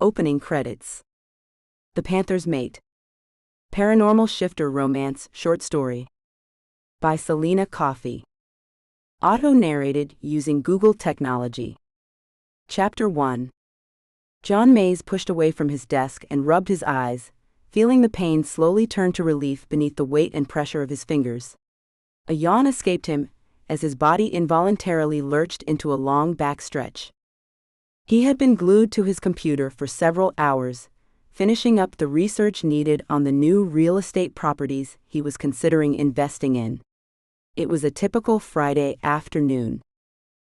Opening credits. The Panther's Mate. Paranormal Shifter Romance Short Story. By Selina Coffey. Auto-narrated using Google technology. Chapter 1. John Mays pushed away from his desk and rubbed his eyes, feeling the pain slowly turn to relief beneath the weight and pressure of his fingers. A yawn escaped him as his body involuntarily lurched into a long back stretch. He had been glued to his computer for several hours, finishing up the research needed on the new real estate properties he was considering investing in. It was a typical Friday afternoon.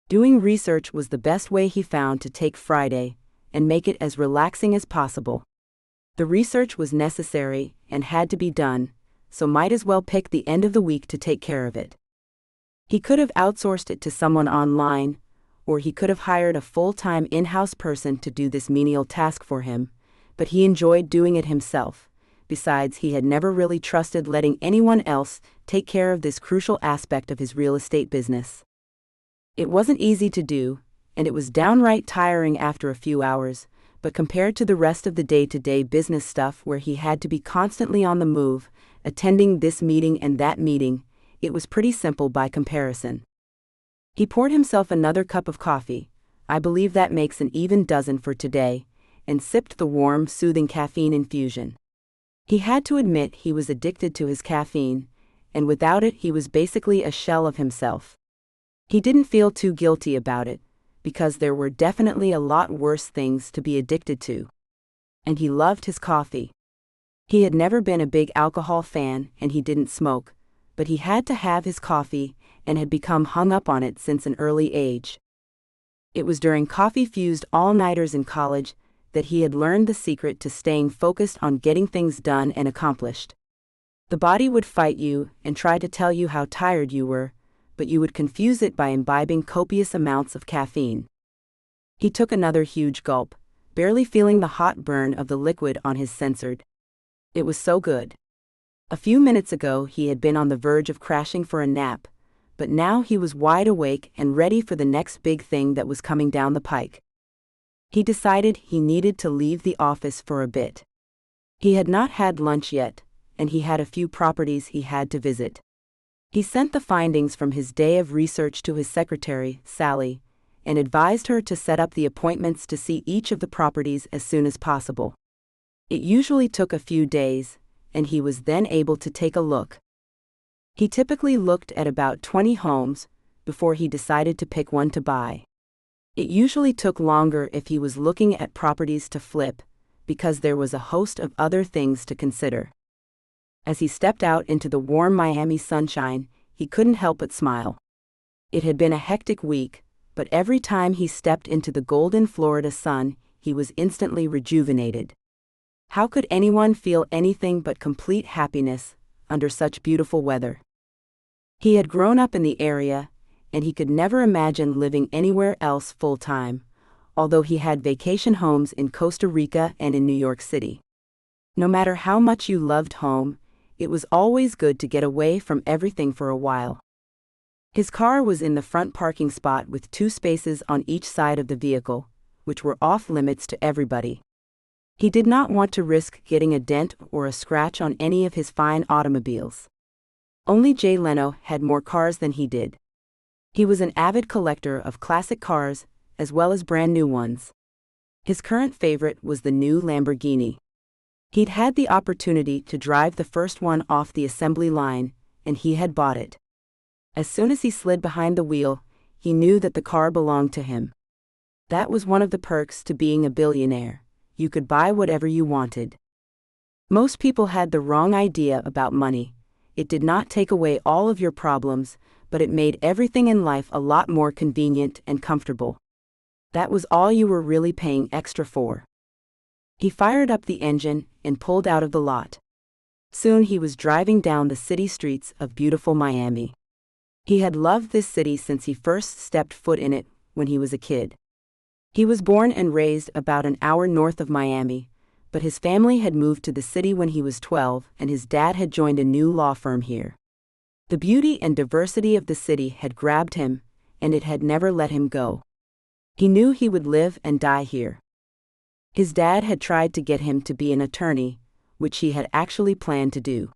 Doing research was the best way he found to take Friday and make it as relaxing as possible. The research was necessary and had to be done, so might as well pick the end of the week to take care of it. He could have outsourced it to someone online, or he could have hired a full-time in-house person to do this menial task for him, but he enjoyed doing it himself. Besides, he had never really trusted letting anyone else take care of this crucial aspect of his real estate business. It wasn't easy to do, and it was downright tiring after a few hours, but compared to the rest of the day-to-day business stuff where he had to be constantly on the move, attending this meeting and that meeting, it was pretty simple by comparison. He poured himself another cup of coffee, I believe that makes an even dozen for today, and sipped the warm, soothing caffeine infusion. He had to admit he was addicted to his caffeine, and without it he was basically a shell of himself. He didn't feel too guilty about it, because there were definitely a lot worse things to be addicted to. And he loved his coffee. He had never been a big alcohol fan and he didn't smoke, but he had to have his coffee and had become hung up on it since an early age. It was during coffee-fused all-nighters in college that he had learned the secret to staying focused on getting things done and accomplished. The body would fight you and try to tell you how tired you were, but you would confuse it by imbibing copious amounts of caffeine. He took another huge gulp, barely feeling the hot burn of the liquid on his censored. It was so good. A few minutes ago he had been on the verge of crashing for a nap, but now he was wide awake and ready for the next big thing that was coming down the pike. He decided he needed to leave the office for a bit. He had not had lunch yet, and he had a few properties he had to visit. He sent the findings from his day of research to his secretary, Sally, and advised her to set up the appointments to see each of the properties as soon as possible. It usually took a few days, and he was then able to take a look. He typically looked at about 20 homes before he decided to pick one to buy. It usually took longer if he was looking at properties to flip, because there was a host of other things to consider. As he stepped out into the warm Miami sunshine, he couldn't help but smile. It had been a hectic week, but every time he stepped into the golden Florida sun, he was instantly rejuvenated. How could anyone feel anything but complete happiness under such beautiful weather? He had grown up in the area, and he could never imagine living anywhere else full-time, although he had vacation homes in Costa Rica and in New York City. No matter how much you loved home, it was always good to get away from everything for a while. His car was in the front parking spot with 2 spaces on each side of the vehicle, which were off-limits to everybody. He did not want to risk getting a dent or a scratch on any of his fine automobiles. Only Jay Leno had more cars than he did. He was an avid collector of classic cars, as well as brand new ones. His current favorite was the new Lamborghini. He'd had the opportunity to drive the first one off the assembly line, and he had bought it. As soon as he slid behind the wheel, he knew that the car belonged to him. That was one of the perks to being a billionaire. You could buy whatever you wanted. Most people had the wrong idea about money. It did not take away all of your problems, but it made everything in life a lot more convenient and comfortable. That was all you were really paying extra for. He fired up the engine and pulled out of the lot. Soon he was driving down the city streets of beautiful Miami. He had loved this city since he first stepped foot in it when he was a kid. He was born and raised about an hour north of Miami, but his family had moved to the city when he was 12 and his dad had joined a new law firm here. The beauty and diversity of the city had grabbed him, and it had never let him go. He knew he would live and die here. His dad had tried to get him to be an attorney, which he had actually planned to do.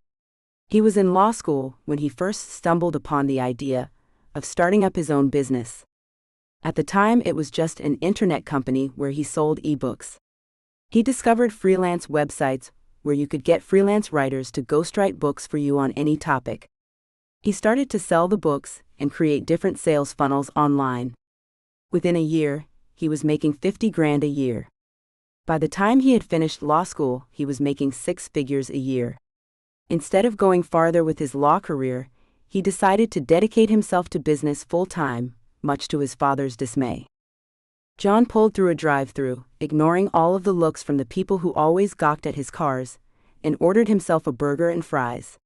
He was in law school when he first stumbled upon the idea of starting up his own business. At the time, it was just an internet company where he sold ebooks. He discovered freelance websites where you could get freelance writers to ghostwrite books for you on any topic. He started to sell the books and create different sales funnels online. Within a year, he was making $50,000 a year. By the time he had finished law school, he was making 6 figures a year. Instead of going farther with his law career, he decided to dedicate himself to business full-time, much to his father's dismay. John pulled through a drive-thru, ignoring all of the looks from the people who always gawked at his cars, and ordered himself a burger and fries.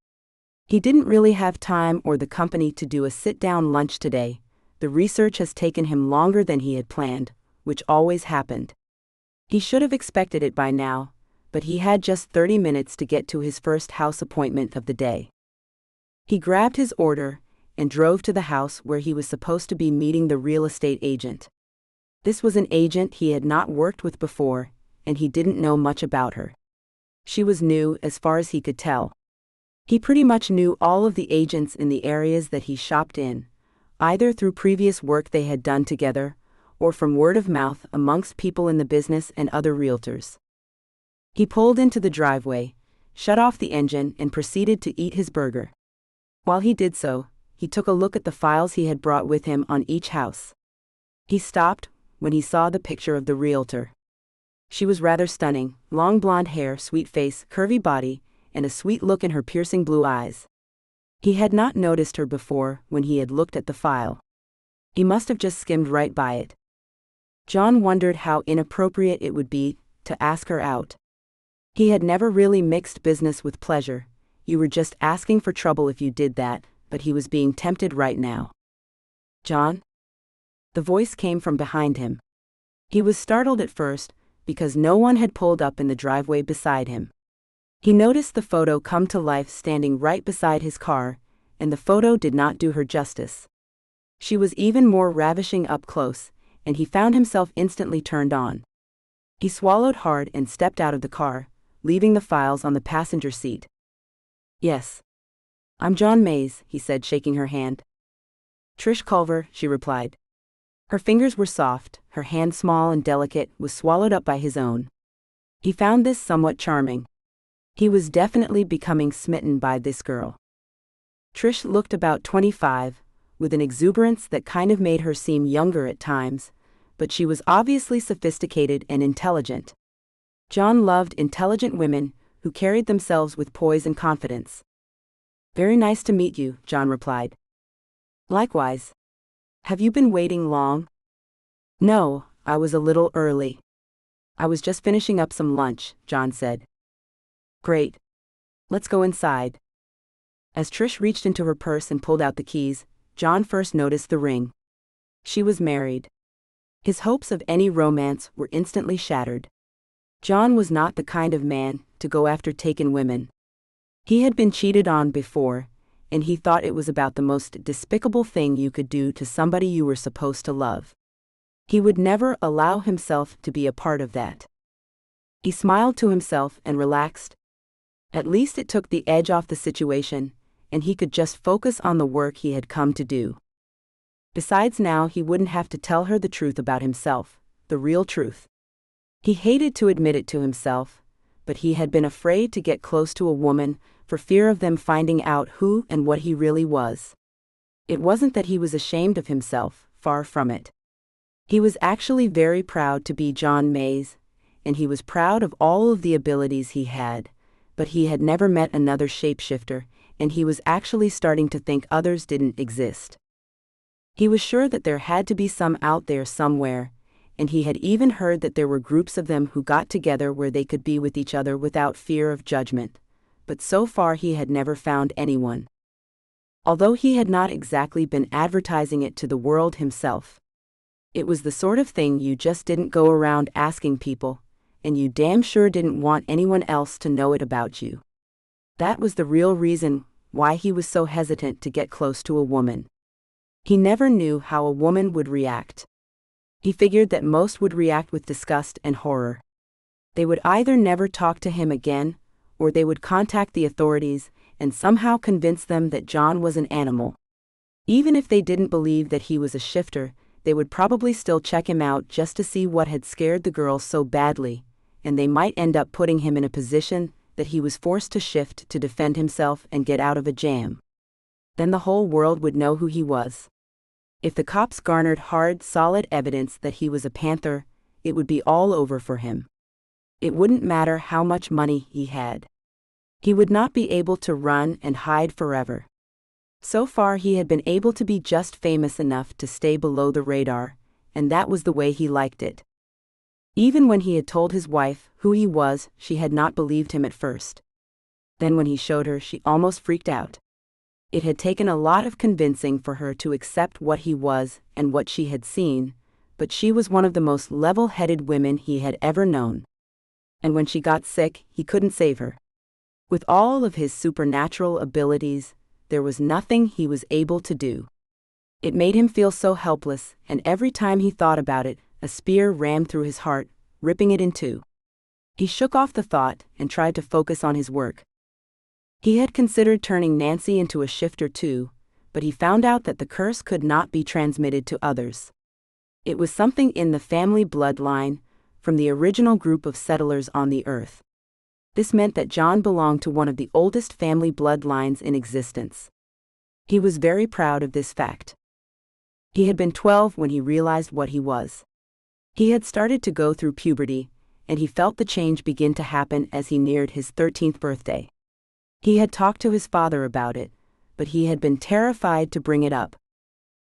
He didn't really have time or the company to do a sit-down lunch today. The research has taken him longer than he had planned, which always happened. He should have expected it by now, but he had just 30 minutes to get to his first house appointment of the day. He grabbed his order and drove to the house where he was supposed to be meeting the real estate agent. This was an agent he had not worked with before, and he didn't know much about her. She was new as far as he could tell. He pretty much knew all of the agents in the areas that he shopped in, either through previous work they had done together, or from word of mouth amongst people in the business and other realtors. He pulled into the driveway, shut off the engine, and proceeded to eat his burger. While he did so, he took a look at the files he had brought with him on each house. He stopped when he saw the picture of the realtor. She was rather stunning, long blonde hair, sweet face, curvy body, and a sweet look in her piercing blue eyes. He had not noticed her before when he had looked at the file. He must have just skimmed right by it. John wondered how inappropriate it would be to ask her out. He had never really mixed business with pleasure. You were just asking for trouble if you did that, but he was being tempted right now. "John?" The voice came from behind him. He was startled at first, because no one had pulled up in the driveway beside him. He noticed the photo come to life standing right beside his car, and the photo did not do her justice. She was even more ravishing up close, and he found himself instantly turned on. He swallowed hard and stepped out of the car, leaving the files on the passenger seat. "Yes. I'm John Mays," he said, shaking her hand. "Trish Culver," she replied. Her fingers were soft, her hand small and delicate, was swallowed up by his own. He found this somewhat charming. He was definitely becoming smitten by this girl. Trish looked about 25, with an exuberance that kind of made her seem younger at times, but she was obviously sophisticated and intelligent. John loved intelligent women who carried themselves with poise and confidence. "Very nice to meet you," John replied. "Likewise. Have you been waiting long?" "No, I was a little early. I was just finishing up some lunch," John said. "Great. Let's go inside." As Trish reached into her purse and pulled out the keys, John first noticed the ring. She was married. His hopes of any romance were instantly shattered. John was not the kind of man to go after taken women. He had been cheated on before, and he thought it was about the most despicable thing you could do to somebody you were supposed to love. He would never allow himself to be a part of that. He smiled to himself and relaxed. At least it took the edge off the situation, and he could just focus on the work he had come to do. Besides, now he wouldn't have to tell her the truth about himself, the real truth. He hated to admit it to himself, but he had been afraid to get close to a woman for fear of them finding out who and what he really was. It wasn't that he was ashamed of himself, far from it. He was actually very proud to be John Mays, and he was proud of all of the abilities he had, but he had never met another shapeshifter, and he was actually starting to think others didn't exist. He was sure that there had to be some out there somewhere, and he had even heard that there were groups of them who got together where they could be with each other without fear of judgment, but so far he had never found anyone. Although he had not exactly been advertising it to the world himself. It was the sort of thing you just didn't go around asking people, and you damn sure didn't want anyone else to know it about you. That was the real reason why he was so hesitant to get close to a woman. He never knew how a woman would react. He figured that most would react with disgust and horror. They would either never talk to him again, or they would contact the authorities and somehow convince them that John was an animal. Even if they didn't believe that he was a shifter, they would probably still check him out just to see what had scared the girl so badly, and they might end up putting him in a position that he was forced to shift to defend himself and get out of a jam. Then the whole world would know who he was. If the cops garnered hard, solid evidence that he was a Panther, it would be all over for him. It wouldn't matter how much money he had. He would not be able to run and hide forever. So far he had been able to be just famous enough to stay below the radar, and that was the way he liked it. Even when he had told his wife who he was, she had not believed him at first. Then when he showed her, she almost freaked out. It had taken a lot of convincing for her to accept what he was and what she had seen, but she was one of the most level-headed women he had ever known. And when she got sick, he couldn't save her. With all of his supernatural abilities, there was nothing he was able to do. It made him feel so helpless, and every time he thought about it, a spear rammed through his heart, ripping it in two. He shook off the thought and tried to focus on his work. He had considered turning Nancy into a shifter too, but he found out that the curse could not be transmitted to others. It was something in the family bloodline, from the original group of settlers on the earth. This meant that John belonged to one of the oldest family bloodlines in existence. He was very proud of this fact. He had been 12 when he realized what he was. He had started to go through puberty, and he felt the change begin to happen as he neared his 13th birthday. He had talked to his father about it, but he had been terrified to bring it up.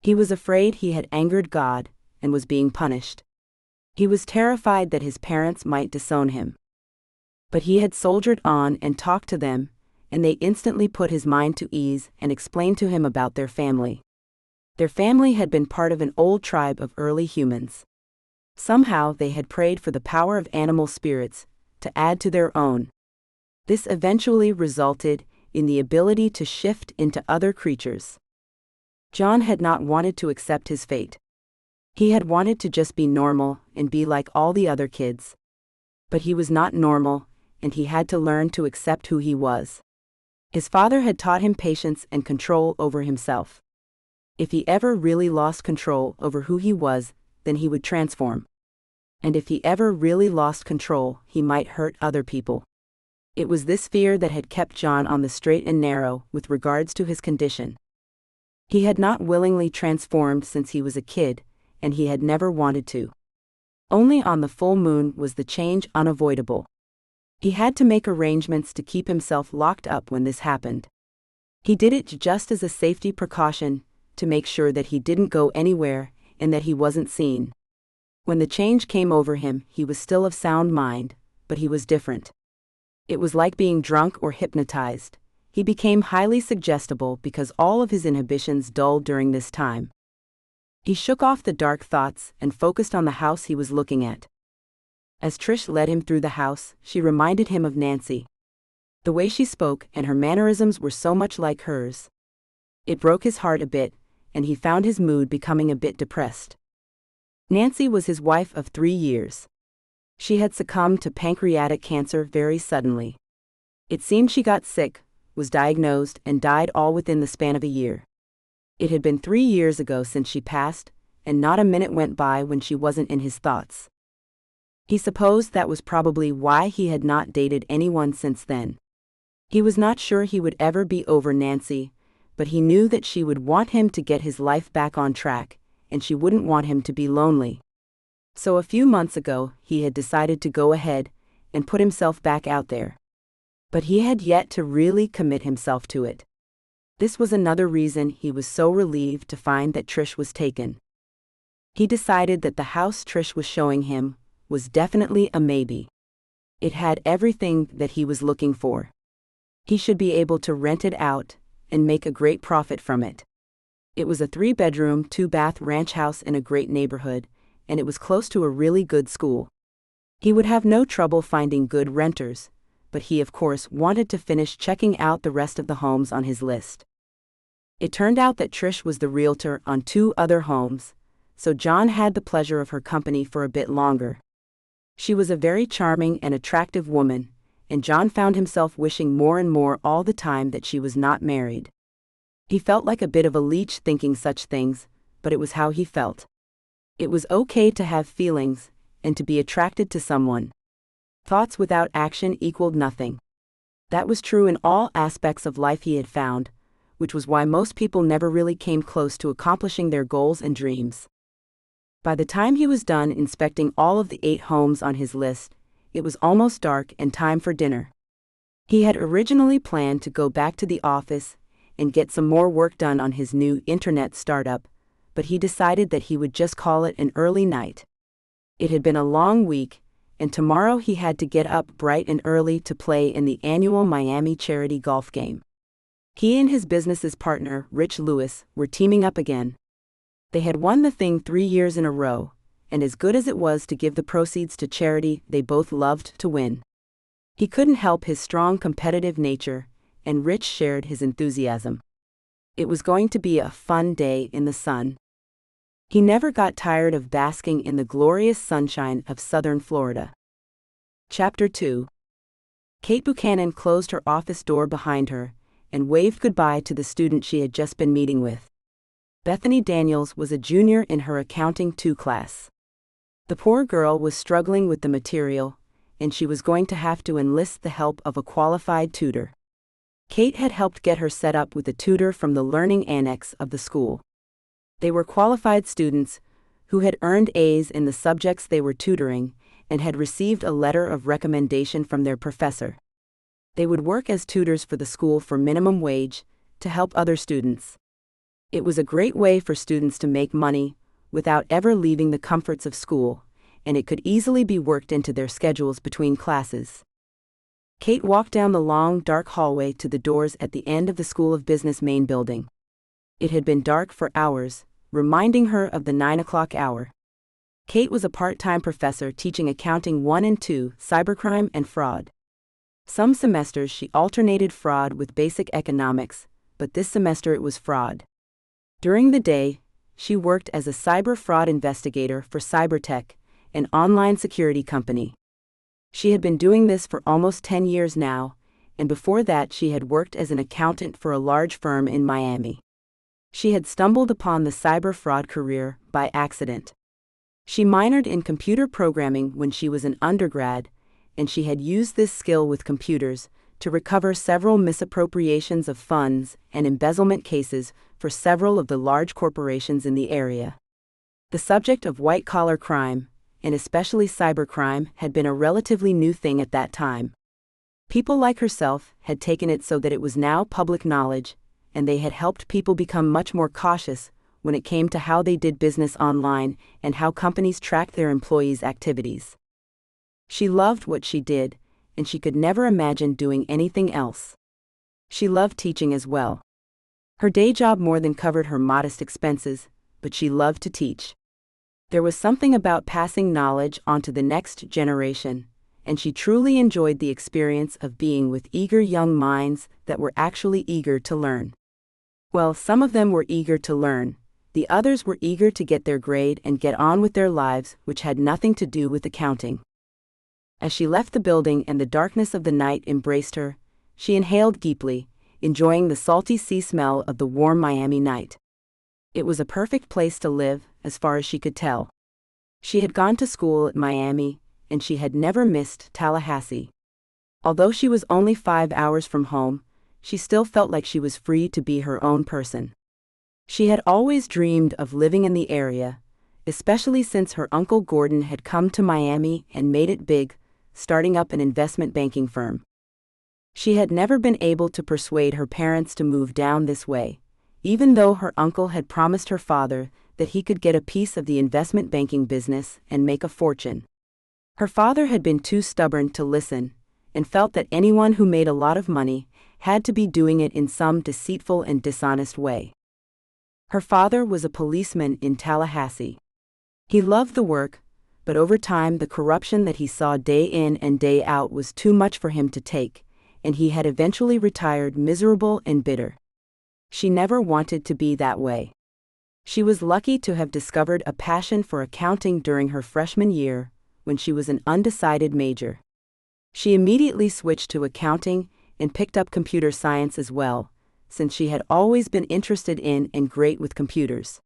He was afraid he had angered God and was being punished. He was terrified that his parents might disown him. But he had soldiered on and talked to them, and they instantly put his mind to ease and explained to him about their family. Their family had been part of an old tribe of early humans. Somehow they had prayed for the power of animal spirits to add to their own. This eventually resulted in the ability to shift into other creatures. John had not wanted to accept his fate. He had wanted to just be normal and be like all the other kids. But he was not normal, and he had to learn to accept who he was. His father had taught him patience and control over himself. If he ever really lost control over who he was, then he would transform. And if he ever really lost control, he might hurt other people. It was this fear that had kept John on the straight and narrow with regards to his condition. He had not willingly transformed since he was a kid, and he had never wanted to. Only on the full moon was the change unavoidable. He had to make arrangements to keep himself locked up when this happened. He did it just as a safety precaution, to make sure that he didn't go anywhere and that he wasn't seen. When the change came over him, he was still of sound mind, but he was different. It was like being drunk or hypnotized. He became highly suggestible because all of his inhibitions dulled during this time. He shook off the dark thoughts and focused on the house he was looking at. As Trish led him through the house, she reminded him of Nancy. The way she spoke and her mannerisms were so much like hers. It broke his heart a bit, and he found his mood becoming a bit depressed. Nancy was his wife of 3 years. She had succumbed to pancreatic cancer very suddenly. It seemed she got sick, was diagnosed, and died all within the span of a year. It had been 3 years ago since she passed, and not a minute went by when she wasn't in his thoughts. He supposed that was probably why he had not dated anyone since then. He was not sure he would ever be over Nancy, but he knew that she would want him to get his life back on track, and she wouldn't want him to be lonely. So a few months ago, he had decided to go ahead and put himself back out there. But he had yet to really commit himself to it. This was another reason he was so relieved to find that Trish was taken. He decided that the house Trish was showing him was definitely a maybe. It had everything that he was looking for. He should be able to rent it out and make a great profit from it. It was a 3-bedroom, 2-bath ranch house in a great neighborhood, and it was close to a really good school. He would have no trouble finding good renters, but he of course wanted to finish checking out the rest of the homes on his list. It turned out that Trish was the realtor on 2 other homes, so John had the pleasure of her company for a bit longer. She was a very charming and attractive woman, and John found himself wishing more and more all the time that she was not married. He felt like a bit of a leech thinking such things, but it was how he felt. It was okay to have feelings, and to be attracted to someone. Thoughts without action equaled nothing. That was true in all aspects of life he had found, which was why most people never really came close to accomplishing their goals and dreams. By the time he was done inspecting all of the 8 homes on his list, it was almost dark and time for dinner. He had originally planned to go back to the office and get some more work done on his new internet startup, but he decided that he would just call it an early night. It had been a long week, and tomorrow he had to get up bright and early to play in the annual Miami charity golf game. He and his business's partner, Rich Lewis, were teaming up again. They had won the thing 3 years in a row, and as good as it was to give the proceeds to charity, they both loved to win. He couldn't help his strong competitive nature, and Rich shared his enthusiasm. It was going to be a fun day in the sun. He never got tired of basking in the glorious sunshine of southern Florida. Chapter 2. Kate Buchannon closed her office door behind her and waved goodbye to the student she had just been meeting with. Bethany Daniels was a junior in her Accounting 2 class. The poor girl was struggling with the material, and she was going to have to enlist the help of a qualified tutor. Kate had helped get her set up with a tutor from the learning annex of the school. They were qualified students who had earned A's in the subjects they were tutoring and had received a letter of recommendation from their professor. They would work as tutors for the school for minimum wage to help other students. It was a great way for students to make money without ever leaving the comforts of school, and it could easily be worked into their schedules between classes. Kate walked down the long, dark hallway to the doors at the end of the School of Business main building. It had been dark for hours, reminding her of the 9 o'clock hour. Kate was a part-time professor teaching Accounting 1 and 2, cybercrime and fraud. Some semesters she alternated fraud with basic economics, but this semester it was fraud. During the day, she worked as a cyber fraud investigator for Cybertech, an online security company. She had been doing this for almost 10 years now, and before that she had worked as an accountant for a large firm in Miami. She had stumbled upon the cyber fraud career by accident. She minored in computer programming when she was an undergrad, and she had used this skill with computers to recover several misappropriations of funds and embezzlement cases for several of the large corporations in the area. The subject of white-collar crime, and especially cybercrime, had been a relatively new thing at that time. People like herself had taken it so that it was now public knowledge, and they had helped people become much more cautious when it came to how they did business online and how companies tracked their employees' activities. She loved what she did, and she could never imagine doing anything else. She loved teaching as well. Her day job more than covered her modest expenses, but she loved to teach. There was something about passing knowledge on to the next generation, and she truly enjoyed the experience of being with eager young minds that were actually eager to learn. Well, some of them were eager to learn, the others were eager to get their grade and get on with their lives, which had nothing to do with accounting. As she left the building and the darkness of the night embraced her, she inhaled deeply, enjoying the salty sea smell of the warm Miami night. It was a perfect place to live, as far as she could tell. She had gone to school at Miami, and she had never missed Tallahassee. Although she was only 5 hours from home, she still felt like she was free to be her own person. She had always dreamed of living in the area, especially since her uncle Gordon had come to Miami and made it big, starting up an investment banking firm. She had never been able to persuade her parents to move down this way, even though her uncle had promised her father that he could get a piece of the investment banking business and make a fortune. Her father had been too stubborn to listen, and felt that anyone who made a lot of money had to be doing it in some deceitful and dishonest way. Her father was a policeman in Tallahassee. He loved the work, but over time the corruption that he saw day in and day out was too much for him to take, and he had eventually retired miserable and bitter. She never wanted to be that way. She was lucky to have discovered a passion for accounting during her freshman year, when she was an undecided major. She immediately switched to accounting and picked up computer science as well, since she had always been interested in and great with computers.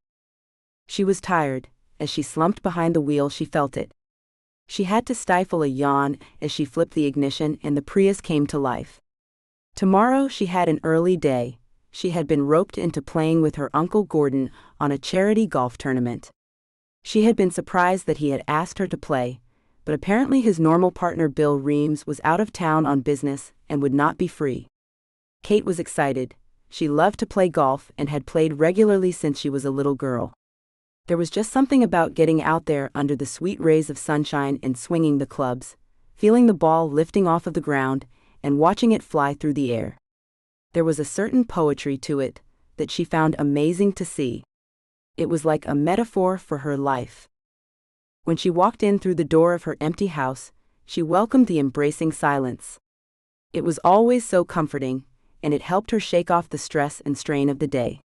She was tired. As she slumped behind the wheel, she felt it. She had to stifle a yawn as she flipped the ignition and the Prius came to life. Tomorrow she had an early day. She had been roped into playing with her Uncle Gordon on a charity golf tournament. She had been surprised that he had asked her to play, but apparently his normal partner Bill Reams was out of town on business and would not be free. Kate was excited. She loved to play golf and had played regularly since she was a little girl. There was just something about getting out there under the sweet rays of sunshine and swinging the clubs, feeling the ball lifting off of the ground, and watching it fly through the air. There was a certain poetry to it that she found amazing to see. It was like a metaphor for her life. When she walked in through the door of her empty house, she welcomed the embracing silence. It was always so comforting, and it helped her shake off the stress and strain of the day.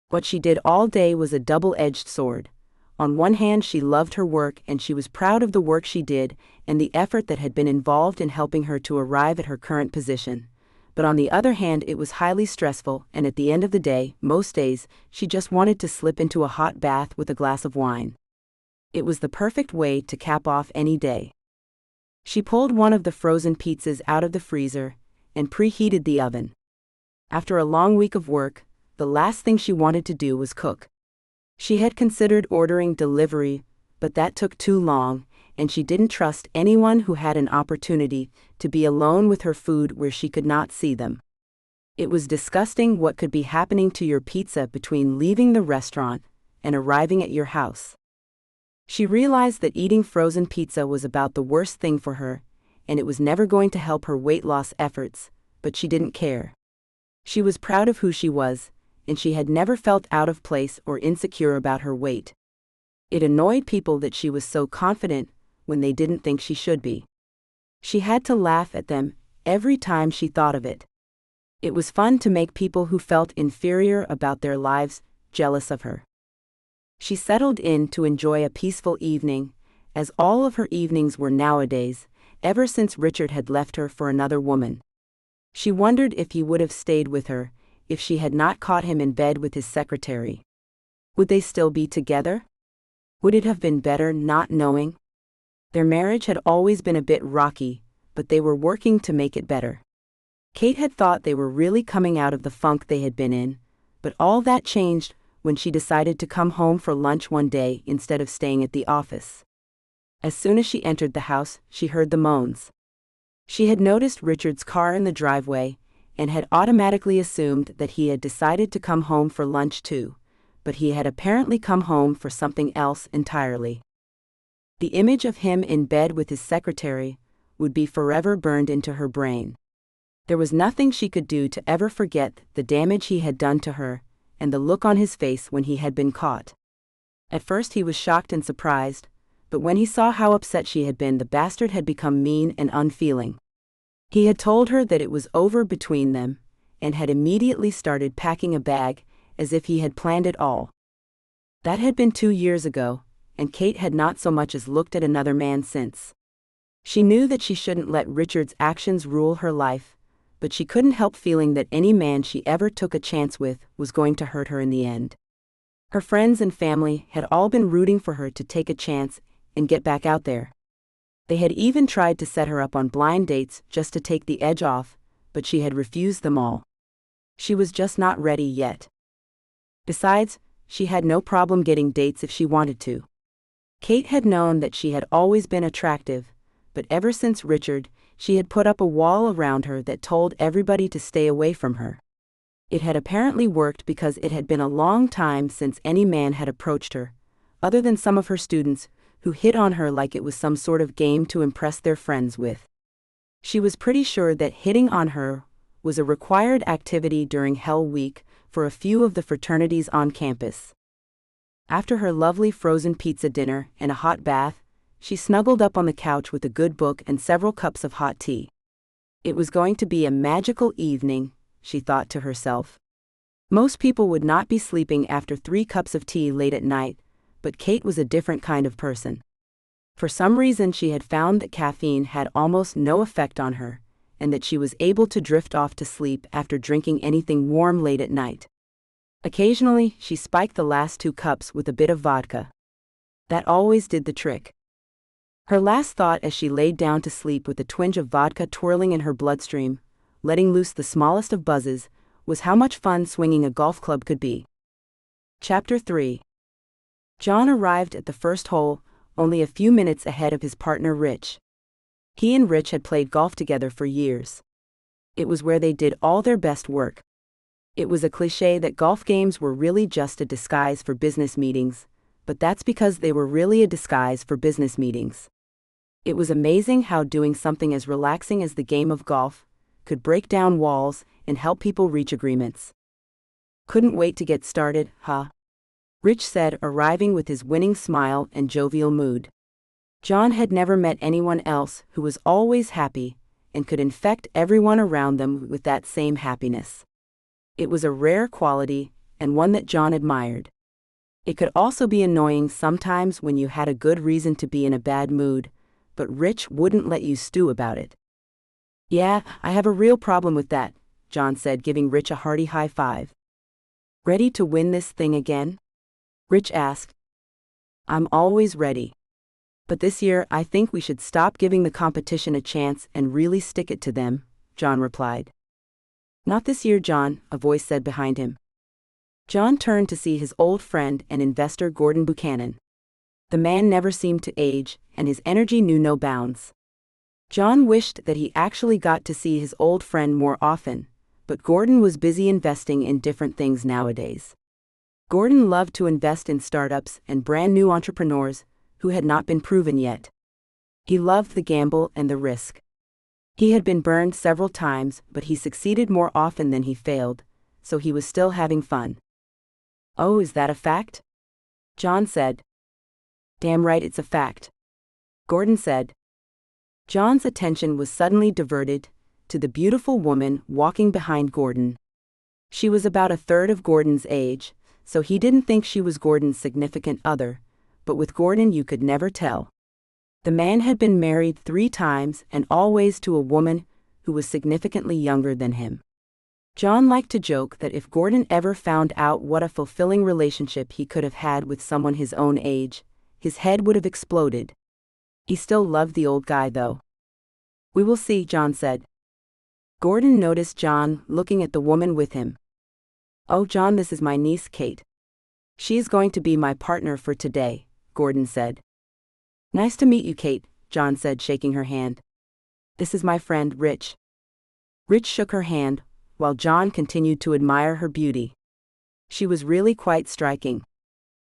What she did all day was a double-edged sword. On one hand, she loved her work and she was proud of the work she did and the effort that had been involved in helping her to arrive at her current position. But on the other hand, it was highly stressful, and at the end of the day, most days, she just wanted to slip into a hot bath with a glass of wine. It was the perfect way to cap off any day. She pulled one of the frozen pizzas out of the freezer and preheated the oven. After a long week of work, the last thing she wanted to do was cook. She had considered ordering delivery, but that took too long, and she didn't trust anyone who had an opportunity to be alone with her food where she could not see them. It was disgusting what could be happening to your pizza between leaving the restaurant and arriving at your house. She realized that eating frozen pizza was about the worst thing for her, and it was never going to help her weight loss efforts, but she didn't care. She was proud of who she was, and she had never felt out of place or insecure about her weight. It annoyed people that she was so confident when they didn't think she should be. She had to laugh at them every time she thought of it. It was fun to make people who felt inferior about their lives jealous of her. She settled in to enjoy a peaceful evening, as all of her evenings were nowadays, ever since Richard had left her for another woman. She wondered if he would have stayed with her if she had not caught him in bed with his secretary. Would they still be together? Would it have been better not knowing? Their marriage had always been a bit rocky, but they were working to make it better. Kate had thought they were really coming out of the funk they had been in, but all that changed when she decided to come home for lunch one day instead of staying at the office. As soon as she entered the house, she heard the moans. She had noticed Richard's car in the driveway and had automatically assumed that he had decided to come home for lunch too, but he had apparently come home for something else entirely. The image of him in bed with his secretary would be forever burned into her brain. There was nothing she could do to ever forget the damage he had done to her and the look on his face when he had been caught. At first he was shocked and surprised, but when he saw how upset she had been, the bastard had become mean and unfeeling. He had told her that it was over between them, and had immediately started packing a bag, as if he had planned it all. That had been 2 years ago, and Kate had not so much as looked at another man since. She knew that she shouldn't let Richard's actions rule her life, but she couldn't help feeling that any man she ever took a chance with was going to hurt her in the end. Her friends and family had all been rooting for her to take a chance and get back out there. They had even tried to set her up on blind dates just to take the edge off, but she had refused them all. She was just not ready yet. Besides, she had no problem getting dates if she wanted to. Kate had known that she had always been attractive, but ever since Richard, she had put up a wall around her that told everybody to stay away from her. It had apparently worked because it had been a long time since any man had approached her, other than some of her students, who hit on her like it was some sort of game to impress their friends with. She was pretty sure that hitting on her was a required activity during Hell Week for a few of the fraternities on campus. After her lovely frozen pizza dinner and a hot bath, she snuggled up on the couch with a good book and several cups of hot tea. It was going to be a magical evening, she thought to herself. Most people would not be sleeping after 3 cups of tea late at night, but Kate was a different kind of person. For some reason she had found that caffeine had almost no effect on her, and that she was able to drift off to sleep after drinking anything warm late at night. Occasionally, she spiked the last 2 cups with a bit of vodka. That always did the trick. Her last thought as she laid down to sleep with a twinge of vodka twirling in her bloodstream, letting loose the smallest of buzzes, was how much fun swinging a golf club could be. Chapter 3. John arrived at the first hole, only a few minutes ahead of his partner Rich. He and Rich had played golf together for years. It was where they did all their best work. It was a cliché that golf games were really just a disguise for business meetings, but that's because they were really a disguise for business meetings. It was amazing how doing something as relaxing as the game of golf could break down walls and help people reach agreements. Couldn't wait to get started, huh? Rich said, arriving with his winning smile and jovial mood. John had never met anyone else who was always happy and could infect everyone around them with that same happiness. It was a rare quality and one that John admired. It could also be annoying sometimes when you had a good reason to be in a bad mood, but Rich wouldn't let you stew about it. "Yeah, I have a real problem with that," John said, giving Rich a hearty high five. "Ready to win this thing again?" Rich asked. "I'm always ready. But this year I think we should stop giving the competition a chance and really stick it to them," John replied. "Not this year, John," a voice said behind him. John turned to see his old friend and investor Gordon Buchannon. The man never seemed to age, and his energy knew no bounds. John wished that he actually got to see his old friend more often, but Gordon was busy investing in different things nowadays. Gordon loved to invest in startups and brand new entrepreneurs who had not been proven yet. He loved the gamble and the risk. He had been burned several times, but he succeeded more often than he failed, so he was still having fun. "Oh, is that a fact?" John said. "Damn right it's a fact," Gordon said. John's attention was suddenly diverted to the beautiful woman walking behind Gordon. She was about a third of Gordon's age, so he didn't think she was Gordon's significant other, but with Gordon you could never tell. The man had been married 3 times and always to a woman who was significantly younger than him. John liked to joke that if Gordon ever found out what a fulfilling relationship he could have had with someone his own age, his head would have exploded. He still loved the old guy though. "We will see," John said. Gordon noticed John looking at the woman with him. "Oh, John, this is my niece Kate. She is going to be my partner for today," Gordon said. "Nice to meet you, Kate," John said, shaking her hand. "This is my friend, Rich." Rich shook her hand, while John continued to admire her beauty. She was really quite striking.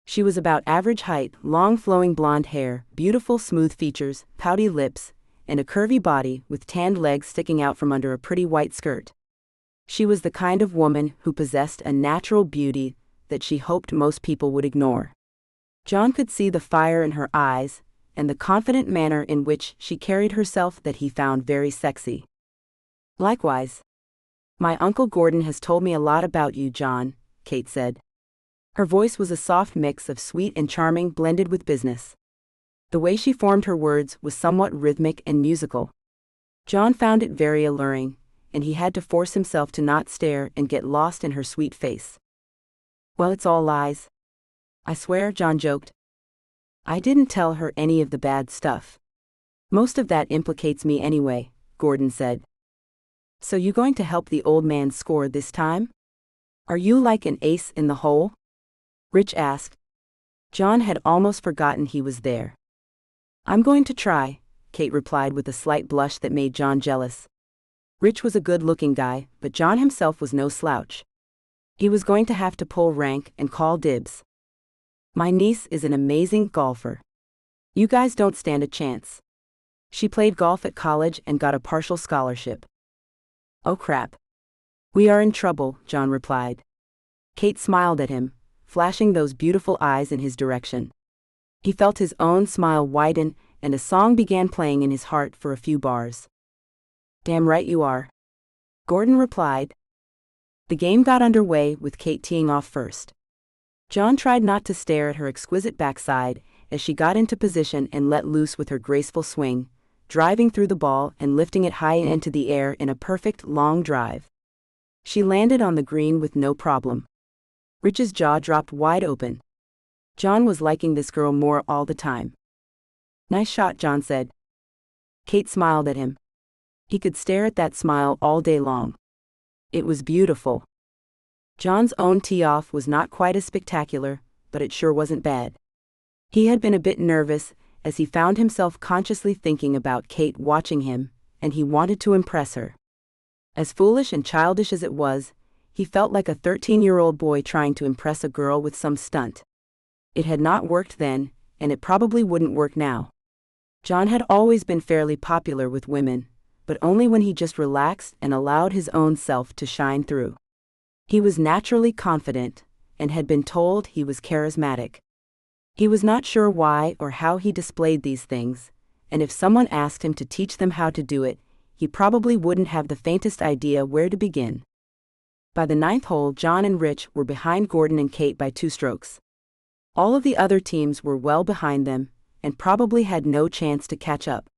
She was about average height, long flowing blonde hair, beautiful smooth features, pouty lips, and a curvy body with tanned legs sticking out from under a pretty white skirt. She was the kind of woman who possessed a natural beauty that she hoped most people would ignore. John could see the fire in her eyes and the confident manner in which she carried herself that he found very sexy. "Likewise. My Uncle Gordon has told me a lot about you, John," Kate said. Her voice was a soft mix of sweet and charming blended with business. The way she formed her words was somewhat rhythmic and musical. John found it very alluring, and he had to force himself to not stare and get lost in her sweet face. "Well, it's all lies. I swear," John joked. "I didn't tell her any of the bad stuff. Most of that implicates me anyway," Gordon said. "So you going to help the old man score this time? Are you like an ace in the hole?" Rich asked. John had almost forgotten he was there. "I'm going to try," Kate replied with a slight blush that made John jealous. Rich was a good-looking guy, but John himself was no slouch. He was going to have to pull rank and call dibs. "My niece is an amazing golfer. You guys don't stand a chance. She played golf at college and got a partial scholarship." "Oh crap. We are in trouble," John replied. Kate smiled at him, flashing those beautiful eyes in his direction. He felt his own smile widen, and a song began playing in his heart for a few bars. "Damn right you are," Gordon replied. The game got underway with Kate teeing off first. John tried not to stare at her exquisite backside as she got into position and let loose with her graceful swing, driving through the ball and lifting it high into the air in a perfect long drive. She landed on the green with no problem. Rich's jaw dropped wide open. John was liking this girl more all the time. "Nice shot," John said. Kate smiled at him. He could stare at that smile all day long. It was beautiful. John's own tee-off was not quite as spectacular, but it sure wasn't bad. He had been a bit nervous, as he found himself consciously thinking about Kate watching him, and he wanted to impress her. As foolish and childish as it was, he felt like a 13-year-old boy trying to impress a girl with some stunt. It had not worked then, and it probably wouldn't work now. John had always been fairly popular with women, but only when he just relaxed and allowed his own self to shine through. He was naturally confident, and had been told he was charismatic. He was not sure why or how he displayed these things, and if someone asked him to teach them how to do it, he probably wouldn't have the faintest idea where to begin. By the ninth hole, John and Rich were behind Gordon and Kate by 2 strokes. All of the other teams were well behind them, and probably had no chance to catch up.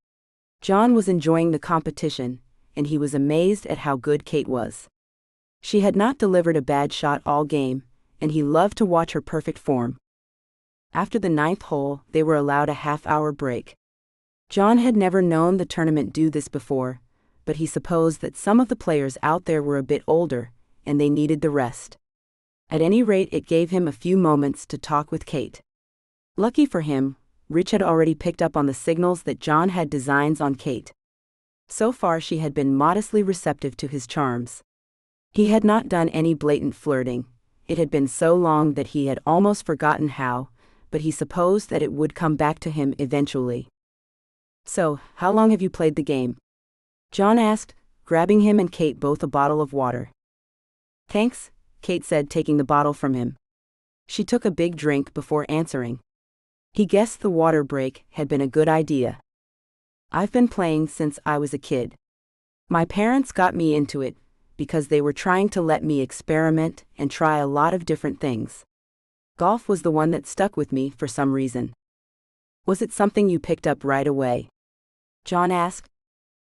John was enjoying the competition, and he was amazed at how good Kate was. She had not delivered a bad shot all game, and he loved to watch her perfect form. After the 9th hole, they were allowed a half-hour break. John had never known the tournament do this before, but he supposed that some of the players out there were a bit older, and they needed the rest. At any rate, it gave him a few moments to talk with Kate. Lucky for him, Rich had already picked up on the signals that John had designs on Kate. So far she had been modestly receptive to his charms. He had not done any blatant flirting. It had been so long that he had almost forgotten how, but he supposed that it would come back to him eventually. "So, how long have you played the game?" John asked, grabbing him and Kate both a bottle of water. "Thanks," Kate said, taking the bottle from him. She took a big drink before answering. He guessed the water break had been a good idea. "I've been playing since I was a kid. My parents got me into it because they were trying to let me experiment and try a lot of different things. Golf was the one that stuck with me for some reason." "Was it something you picked up right away?" John asked.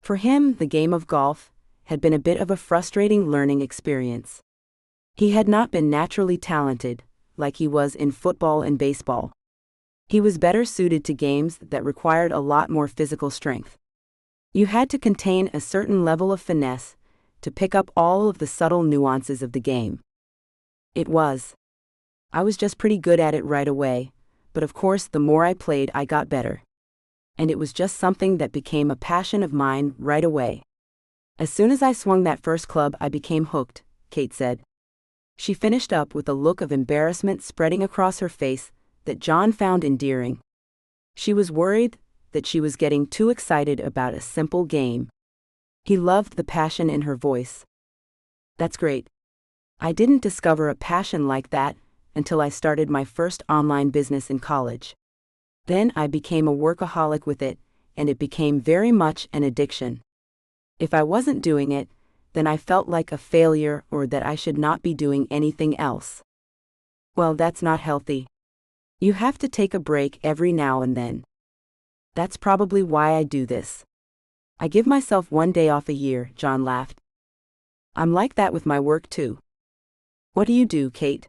For him, the game of golf had been a bit of a frustrating learning experience. He had not been naturally talented, like he was in football and baseball. He was better suited to games that required a lot more physical strength. You had to contain a certain level of finesse to pick up all of the subtle nuances of the game. I was just pretty good at it right away, but of course the more I played I got better. And it was just something that became a passion of mine right away. As soon as I swung that first club I became hooked," Kate said. She finished up with a look of embarrassment spreading across her face that John found endearing. She was worried that she was getting too excited about a simple game. He loved the passion in her voice. "That's great. I didn't discover a passion like that until I started my first online business in college. Then I became a workaholic with it, and it became very much an addiction. If I wasn't doing it, then I felt like a failure or that I should not be doing anything else. Well, that's not healthy. You have to take a break every now and then. That's probably why I do this. I give myself 1 day off a year," John laughed. "I'm like that with my work too." "What do you do, Kate?"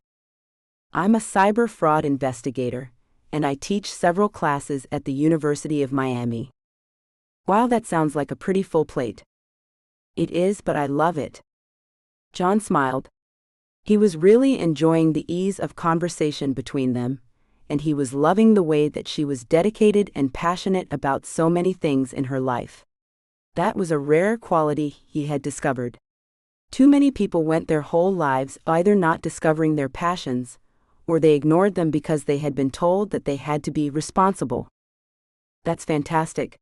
"I'm a cyber fraud investigator, and I teach several classes at the University of Miami." "Wow, that sounds like a pretty full plate." "It is, but I love it." John smiled. He was really enjoying the ease of conversation between them, and he was loving the way that she was dedicated and passionate about so many things in her life. That was a rare quality he had discovered. Too many people went their whole lives either not discovering their passions, or they ignored them because they had been told that they had to be responsible. "That's fantastic.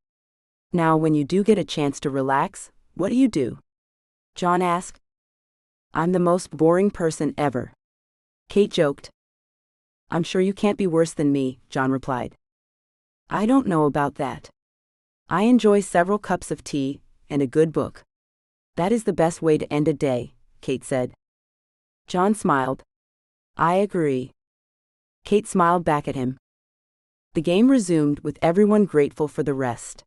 Now, when you do get a chance to relax, what do you do?" John asked. "I'm the most boring person ever." Kate joked. "I'm sure you can't be worse than me," John replied. "I don't know about that. I enjoy several cups of tea and a good book. That is the best way to end a day," Kate said. John smiled. "I agree." Kate smiled back at him. The game resumed with everyone grateful for the rest.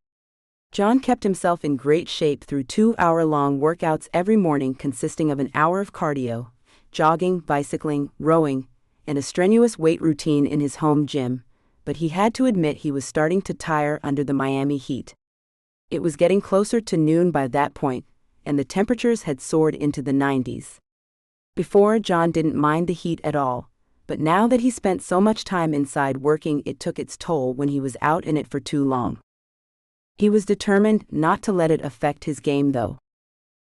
John kept himself in great shape through 2-hour-long workouts every morning consisting of an hour of cardio, jogging, bicycling, rowing, and a strenuous weight routine in his home gym, but he had to admit he was starting to tire under the Miami heat. It was getting closer to noon by that point, and the temperatures had soared into the 90s. Before, John didn't mind the heat at all, but now that he spent so much time inside working, it took its toll when he was out in it for too long. He was determined not to let it affect his game, though.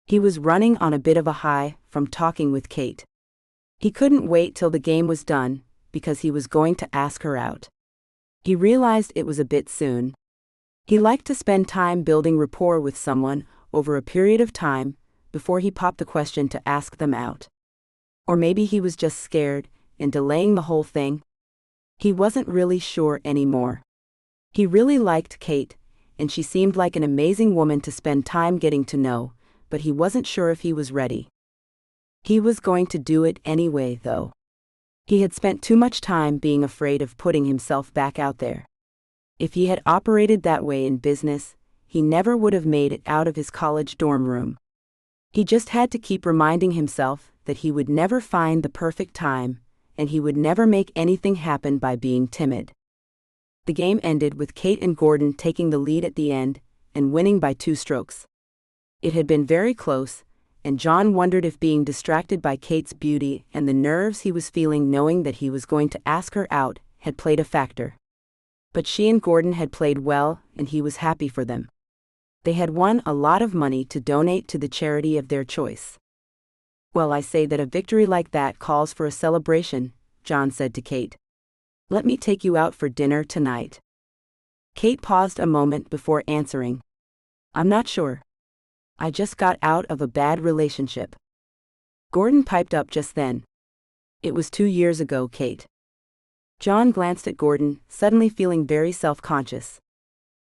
He was running on a bit of a high from talking with Kate. He couldn't wait till the game was done, because he was going to ask her out. He realized it was a bit soon. He liked to spend time building rapport with someone over a period of time before he popped the question to ask them out. Or maybe he was just scared and delaying the whole thing. He wasn't really sure anymore. He really liked Kate, and she seemed like an amazing woman to spend time getting to know, but he wasn't sure if he was ready. He was going to do it anyway, though. He had spent too much time being afraid of putting himself back out there. If he had operated that way in business, he never would have made it out of his college dorm room. He just had to keep reminding himself that he would never find the perfect time, and he would never make anything happen by being timid. The game ended with Kate and Gordon taking the lead at the end and winning by 2 strokes. It had been very close, and John wondered if being distracted by Kate's beauty and the nerves he was feeling knowing that he was going to ask her out had played a factor. But she and Gordon had played well, and he was happy for them. They had won a lot of money to donate to the charity of their choice. "Well, I say that a victory like that calls for a celebration," John said to Kate. "Let me take you out for dinner tonight." Kate paused a moment before answering. "I'm not sure. I just got out of a bad relationship." Gordon piped up just then. "It was 2 years ago, Kate." John glanced at Gordon, suddenly feeling very self-conscious.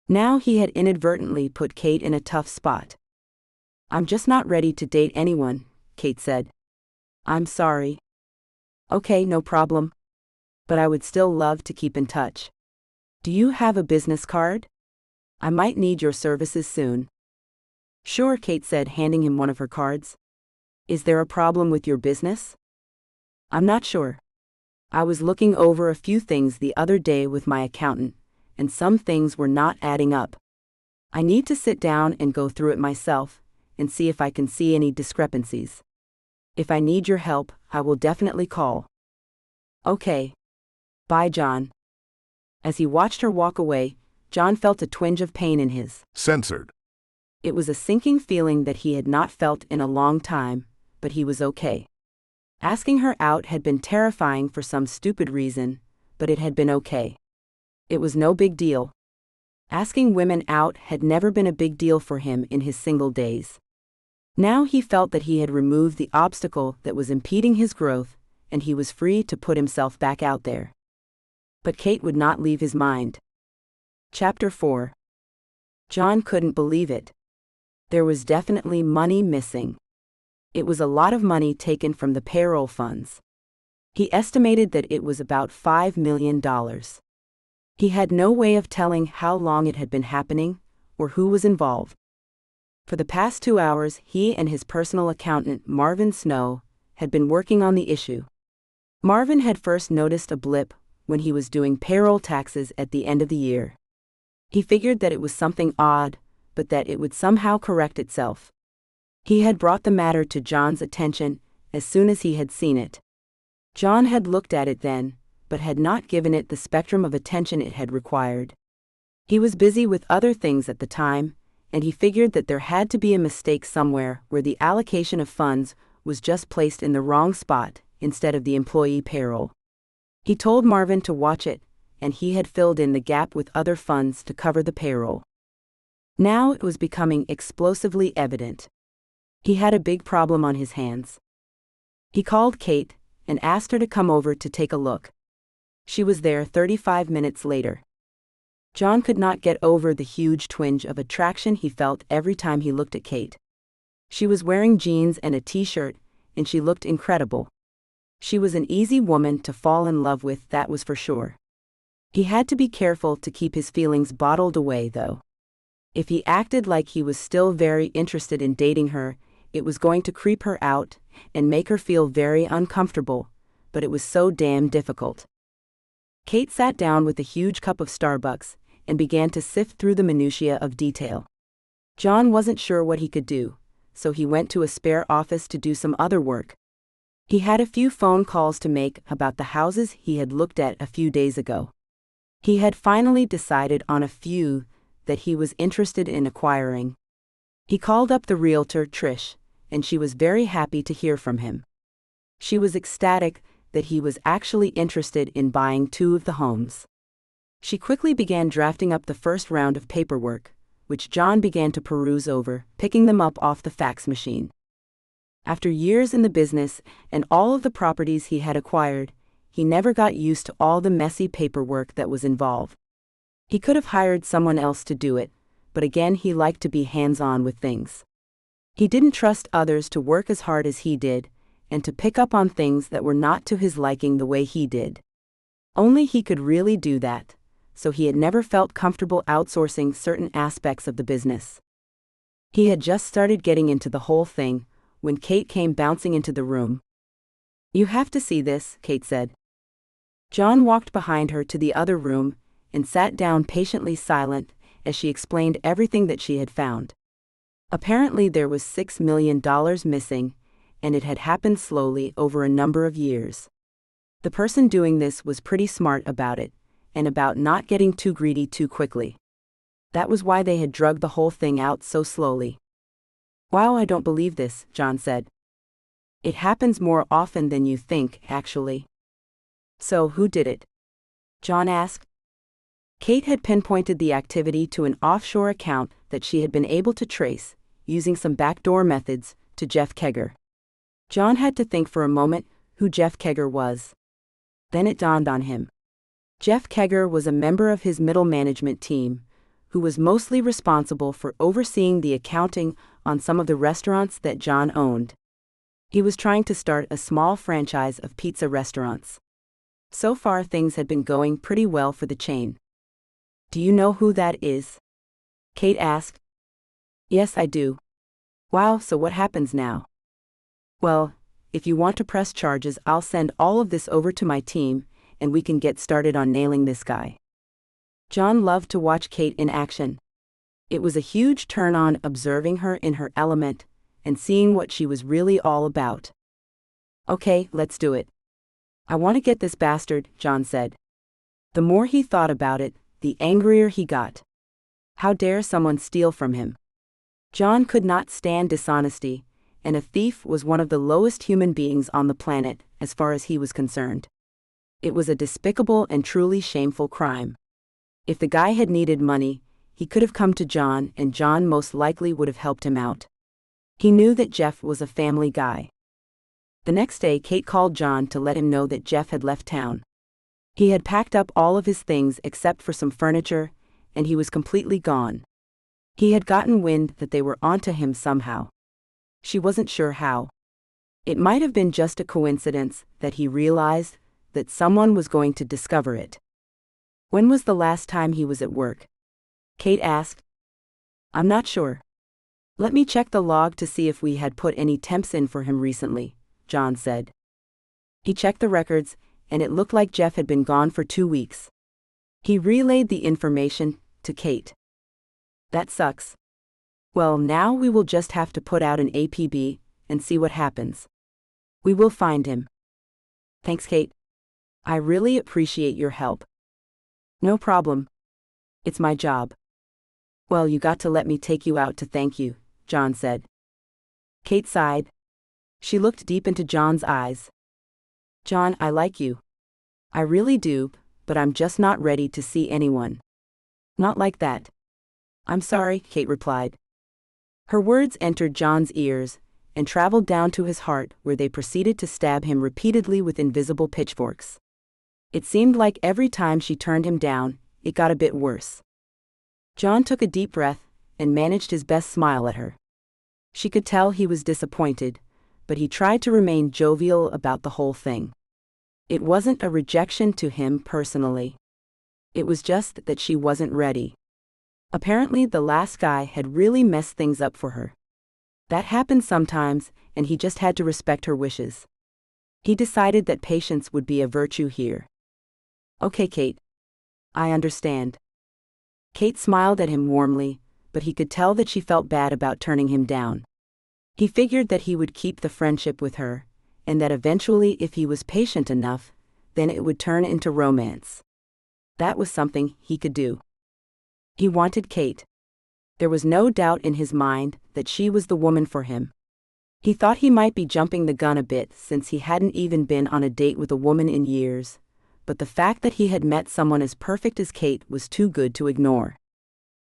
Now he had inadvertently put Kate in a tough spot. "I'm just not ready to date anyone," Kate said. "I'm sorry." "Okay, no problem. But I would still love to keep in touch. Do you have a business card? I might need your services soon." "Sure," Kate said, handing him one of her cards. "Is there a problem with your business?" "I'm not sure. I was looking over a few things the other day with my accountant, and some things were not adding up. I need to sit down and go through it myself and see if I can see any discrepancies. If I need your help, I will definitely call." "Okay. Bye, John." As he watched her walk away, John felt a twinge of pain in his Censored. It was a sinking feeling that he had not felt in a long time, but he was okay. Asking her out had been terrifying for some stupid reason, but it had been okay. It was no big deal. Asking women out had never been a big deal for him in his single days. Now he felt that he had removed the obstacle that was impeding his growth, and he was free to put himself back out there. But Kate would not leave his mind. Chapter 4. John couldn't believe it. There was definitely money missing. It was a lot of money taken from the payroll funds. He estimated that it was about $5 million. He had no way of telling how long it had been happening, or who was involved. For the past 2 hours, he and his personal accountant, Marvin Snow, had been working on the issue. Marvin had first noticed a blip when he was doing payroll taxes at the end of the year. He figured that it was something odd, but that it would somehow correct itself. He had brought the matter to John's attention as soon as he had seen it. John had looked at it then, but had not given it the spectrum of attention it had required. He was busy with other things at the time, and he figured that there had to be a mistake somewhere where the allocation of funds was just placed in the wrong spot instead of the employee payroll. He told Marvin to watch it, and he had filled in the gap with other funds to cover the payroll. Now it was becoming explosively evident. He had a big problem on his hands. He called Kate and asked her to come over to take a look. She was there 35 minutes later. John could not get over the huge twinge of attraction he felt every time he looked at Kate. She was wearing jeans and a t-shirt, and she looked incredible. She was an easy woman to fall in love with, that was for sure. He had to be careful to keep his feelings bottled away, though. If he acted like he was still very interested in dating her, it was going to creep her out and make her feel very uncomfortable, but it was so damn difficult. Kate sat down with a huge cup of Starbucks and began to sift through the minutiae of detail. John wasn't sure what he could do, so he went to a spare office to do some other work. He had a few phone calls to make about the houses he had looked at a few days ago. He had finally decided on a few that he was interested in acquiring. He called up the realtor, Trish, and she was very happy to hear from him. She was ecstatic that he was actually interested in buying 2 of the homes. She quickly began drafting up the first round of paperwork, which John began to peruse over, picking them up off the fax machine. After years in the business and all of the properties he had acquired, he never got used to all the messy paperwork that was involved. He could have hired someone else to do it, but again he liked to be hands-on with things. He didn't trust others to work as hard as he did, and to pick up on things that were not to his liking the way he did. Only he could really do that, so he had never felt comfortable outsourcing certain aspects of the business. He had just started getting into the whole thing when Kate came bouncing into the room. "You have to see this," Kate said. John walked behind her to the other room and sat down patiently silent as she explained everything that she had found. Apparently there was $6 million missing, and it had happened slowly over a number of years. The person doing this was pretty smart about it, and about not getting too greedy too quickly. That was why they had drugged the whole thing out so slowly. "Wow, I don't believe this," John said. "It happens more often than you think, actually." "So who did it?" John asked. Kate had pinpointed the activity to an offshore account that she had been able to trace, using some backdoor methods, to Jeff Kegger. John had to think for a moment who Jeff Kegger was. Then it dawned on him. Jeff Kegger was a member of his middle management team, who was mostly responsible for overseeing the accounting on some of the restaurants that John owned. He was trying to start a small franchise of pizza restaurants. So far things had been going pretty well for the chain. "Do you know who that is?" Kate asked. "Yes, I do." "Wow, so what happens now?" "Well, if you want to press charges, I'll send all of this over to my team, and we can get started on nailing this guy." John loved to watch Kate in action. It was a huge turn-on observing her in her element and seeing what she was really all about. "Okay, let's do it. I want to get this bastard," John said. The more he thought about it, the angrier he got. How dare someone steal from him? John could not stand dishonesty, and a thief was one of the lowest human beings on the planet, as far as he was concerned. It was a despicable and truly shameful crime. If the guy had needed money, he could have come to John, and John most likely would have helped him out. He knew that Jeff was a family guy. The next day, Kate called John to let him know that Jeff had left town. He had packed up all of his things except for some furniture, and he was completely gone. He had gotten wind that they were onto him somehow. She wasn't sure how. It might have been just a coincidence that he realized that someone was going to discover it. "When was the last time he was at work?" Kate asked. "I'm not sure. Let me check the log to see if we had put any temps in for him recently," John said. He checked the records, and it looked like Jeff had been gone for 2 weeks. He relayed the information to Kate. "That sucks. Well, now we will just have to put out an APB and see what happens. We will find him." "Thanks, Kate. I really appreciate your help." "No problem. It's my job." "Well, you got to let me take you out to thank you," John said. Kate sighed. She looked deep into John's eyes. "John, I like you. I really do, but I'm just not ready to see anyone." "Not like that." "I'm sorry," Kate replied. Her words entered John's ears and traveled down to his heart, where they proceeded to stab him repeatedly with invisible pitchforks. It seemed like every time she turned him down, it got a bit worse. John took a deep breath and managed his best smile at her. She could tell he was disappointed, but he tried to remain jovial about the whole thing. It wasn't a rejection to him personally. It was just that she wasn't ready. Apparently, the last guy had really messed things up for her. That happened sometimes, and he just had to respect her wishes. He decided that patience would be a virtue here. Okay, Kate. I understand. Kate smiled at him warmly, but he could tell that she felt bad about turning him down. He figured that he would keep the friendship with her, and that eventually, if he was patient enough, then it would turn into romance. That was something he could do. He wanted Kate. There was no doubt in his mind that she was the woman for him. He thought he might be jumping the gun a bit since he hadn't even been on a date with a woman in years, but the fact that he had met someone as perfect as Kate was too good to ignore.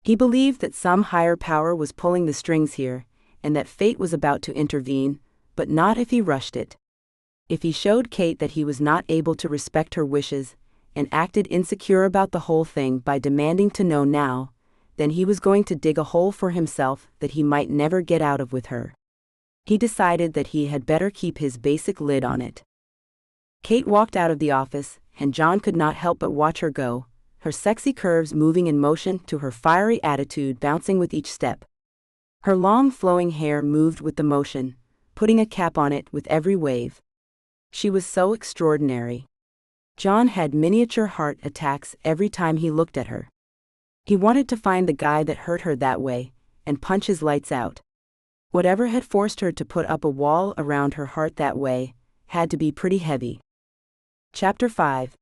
He believed that some higher power was pulling the strings here, and that fate was about to intervene, but not if he rushed it. If he showed Kate that he was not able to respect her wishes, and acted insecure about the whole thing by demanding to know now, then he was going to dig a hole for himself that he might never get out of with her. He decided that he had better keep his basic lid on it. Kate walked out of the office, and John could not help but watch her go, her sexy curves moving in motion to her fiery attitude bouncing with each step. Her long flowing hair moved with the motion, putting a cap on it with every wave. She was so extraordinary. John had miniature heart attacks every time he looked at her. He wanted to find the guy that hurt her that way, and punch his lights out. Whatever had forced her to put up a wall around her heart that way, had to be pretty heavy. Chapter 5.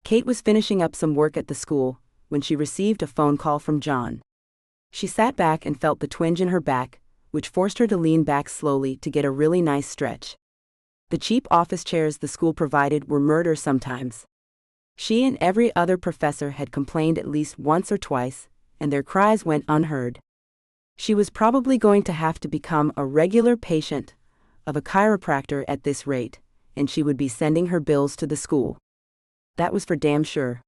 Kate was finishing up some work at the school, when she received a phone call from John. She sat back and felt the twinge in her back, which forced her to lean back slowly to get a really nice stretch. The cheap office chairs the school provided were murder sometimes. She and every other professor had complained at least once or twice, and their cries went unheard. She was probably going to have to become a regular patient of a chiropractor at this rate, and she would be sending her bills to the school. That was for damn sure.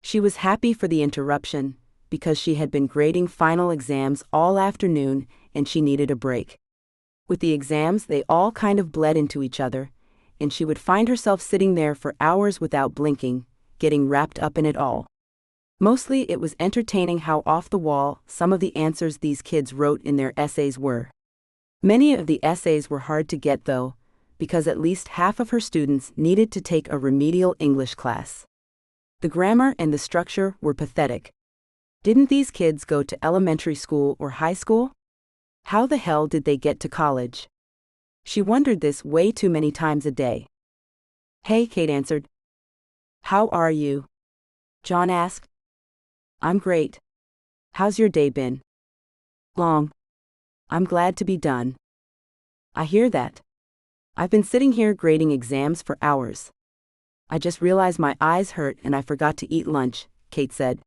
She was happy for the interruption, because she had been grading final exams all afternoon and she needed a break. With the exams, they all kind of bled into each other, and she would find herself sitting there for hours without blinking, getting wrapped up in it all. Mostly it was entertaining how off the wall some of the answers these kids wrote in their essays were. Many of the essays were hard to get though, because at least half of her students needed to take a remedial English class. The grammar and the structure were pathetic. Didn't these kids go to elementary school or high school? How the hell did they get to college? She wondered this way too many times a day. Hey, Kate answered. How are you? John asked. I'm great. How's your day been? Long. I'm glad to be done. I hear that. I've been sitting here grading exams for hours. I just realized my eyes hurt and I forgot to eat lunch, Kate said.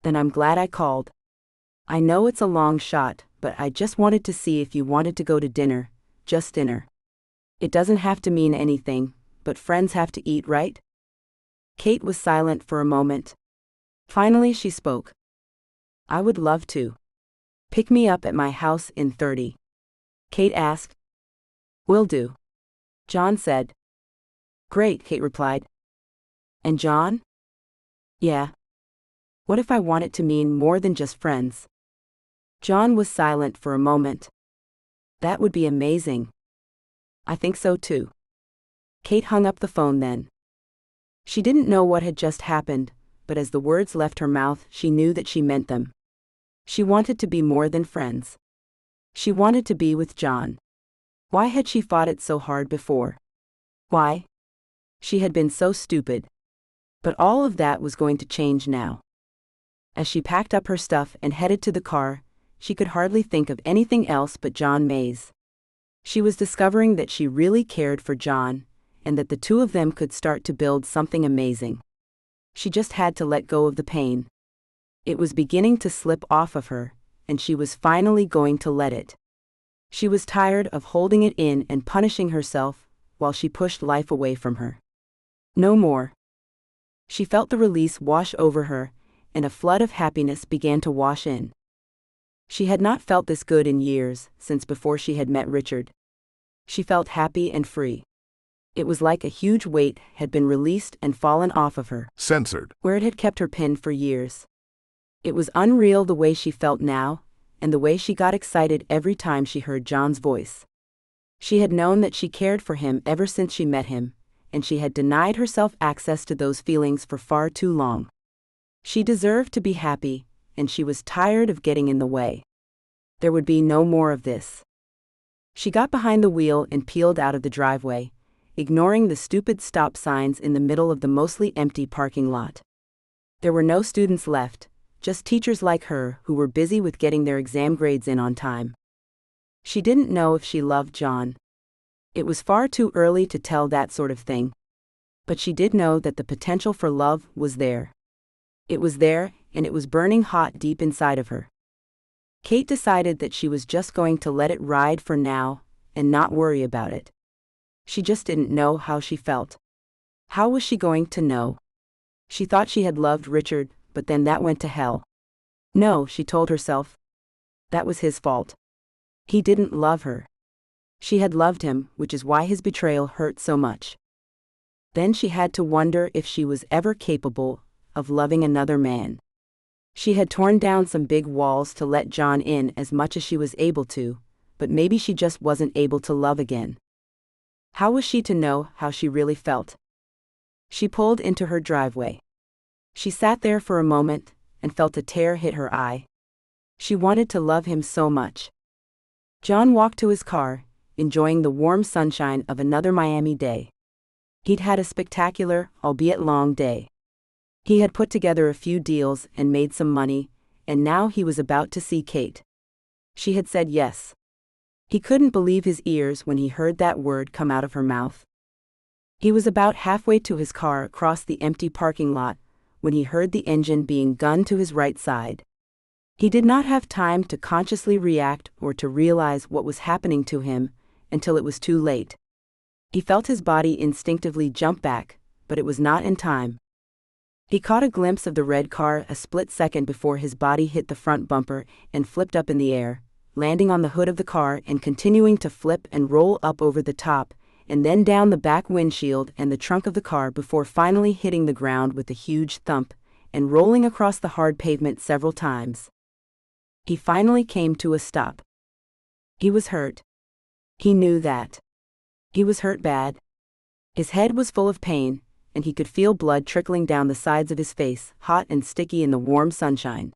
Then I'm glad I called. I know it's a long shot, but I just wanted to see if you wanted to go to dinner, just dinner. It doesn't have to mean anything, but friends have to eat, right? Kate was silent for a moment. Finally she spoke. I would love to. Pick me up at my house in 30. Kate asked. Will do. John said. Great, Kate replied. And John? Yeah. What if I want it to mean more than just friends? John was silent for a moment. That would be amazing. I think so too. Kate hung up the phone then. She didn't know what had just happened, but as the words left her mouth, she knew that she meant them. She wanted to be more than friends. She wanted to be with John. Why had she fought it so hard before? Why? She had been so stupid. But all of that was going to change now. As she packed up her stuff and headed to the car, she could hardly think of anything else but John Mays. She was discovering that she really cared for John, and that the two of them could start to build something amazing. She just had to let go of the pain. It was beginning to slip off of her, and she was finally going to let it. She was tired of holding it in and punishing herself while she pushed life away from her. No more. She felt the release wash over her, and a flood of happiness began to wash in. She had not felt this good in years, since before she had met Richard. She felt happy and free. It was like a huge weight had been released and fallen off of her, Censored. where it had kept her pinned for years. It was unreal the way she felt now, and the way she got excited every time she heard John's voice. She had known that she cared for him ever since she met him, and she had denied herself access to those feelings for far too long. She deserved to be happy, and she was tired of getting in the way. There would be no more of this. She got behind the wheel and peeled out of the driveway, ignoring the stupid stop signs in the middle of the mostly empty parking lot. There were no students left, just teachers like her who were busy with getting their exam grades in on time. She didn't know if she loved John. It was far too early to tell that sort of thing. But she did know that the potential for love was there. It was there, and it was burning hot deep inside of her. Kate decided that she was just going to let it ride for now, and not worry about it. She just didn't know how she felt. How was she going to know? She thought she had loved Richard, but then that went to hell. No, she told herself. That was his fault. He didn't love her. She had loved him, which is why his betrayal hurt so much. Then she had to wonder if she was ever capable of loving another man. She had torn down some big walls to let John in as much as she was able to, but maybe she just wasn't able to love again. How was she to know how she really felt? She pulled into her driveway. She sat there for a moment and felt a tear hit her eye. She wanted to love him so much. John walked to his car, enjoying the warm sunshine of another Miami day. He'd had a spectacular, albeit long day. He had put together a few deals and made some money, and now he was about to see Kate. She had said yes. He couldn't believe his ears when he heard that word come out of her mouth. He was about halfway to his car across the empty parking lot when he heard the engine being gunned to his right side. He did not have time to consciously react or to realize what was happening to him until it was too late. He felt his body instinctively jump back, but it was not in time. He caught a glimpse of the red car a split second before his body hit the front bumper and flipped up in the air, landing on the hood of the car and continuing to flip and roll up over the top, and then down the back windshield and the trunk of the car before finally hitting the ground with a huge thump and rolling across the hard pavement several times. He finally came to a stop. He was hurt. He knew that. He was hurt bad. His head was full of pain, and he could feel blood trickling down the sides of his face, hot and sticky in the warm sunshine.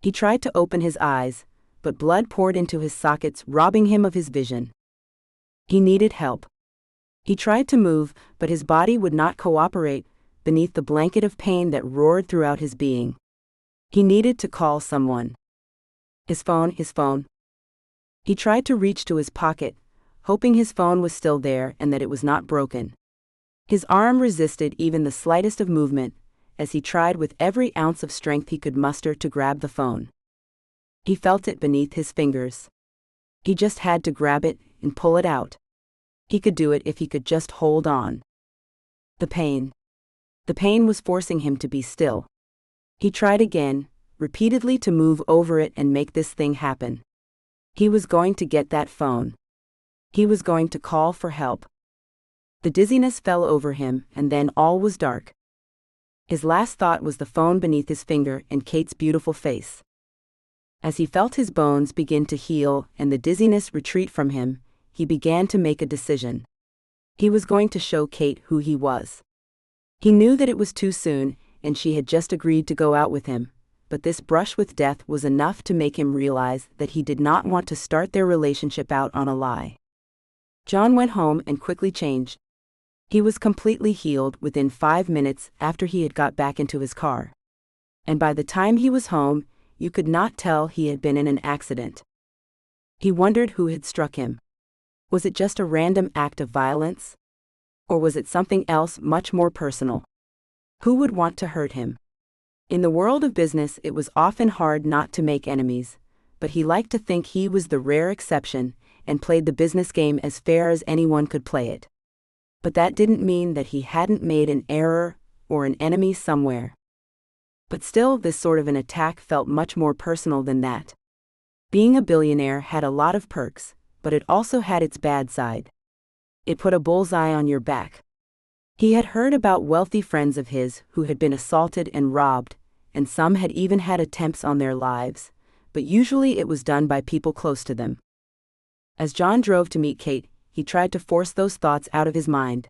He tried to open his eyes, but blood poured into his sockets, robbing him of his vision. He needed help. He tried to move, but his body would not cooperate beneath the blanket of pain that roared throughout his being. He needed to call someone. His phone. He tried to reach to his pocket, hoping his phone was still there and that it was not broken. His arm resisted even the slightest of movement, as he tried with every ounce of strength he could muster to grab the phone. He felt it beneath his fingers. He just had to grab it and pull it out. He could do it if he could just hold on. The pain. The pain was forcing him to be still. He tried again, repeatedly, to move over it and make this thing happen. He was going to get that phone. He was going to call for help. The dizziness fell over him, and then all was dark. His last thought was the phone beneath his finger and Kate's beautiful face. As he felt his bones begin to heal and the dizziness retreat from him, he began to make a decision. He was going to show Kate who he was. He knew that it was too soon, and she had just agreed to go out with him, but this brush with death was enough to make him realize that he did not want to start their relationship out on a lie. John went home and quickly changed. He was completely healed within 5 minutes after he had got back into his car. And by the time he was home, you could not tell he had been in an accident. He wondered who had struck him. Was it just a random act of violence? Or was it something else much more personal? Who would want to hurt him? In the world of business, it was often hard not to make enemies, but he liked to think he was the rare exception and played the business game as fair as anyone could play it. But that didn't mean that he hadn't made an error or an enemy somewhere. But still, this sort of an attack felt much more personal than that. Being a billionaire had a lot of perks, but it also had its bad side. It put a bullseye on your back. He had heard about wealthy friends of his who had been assaulted and robbed, and some had even had attempts on their lives, but usually it was done by people close to them. As John drove to meet Kate, he tried to force those thoughts out of his mind.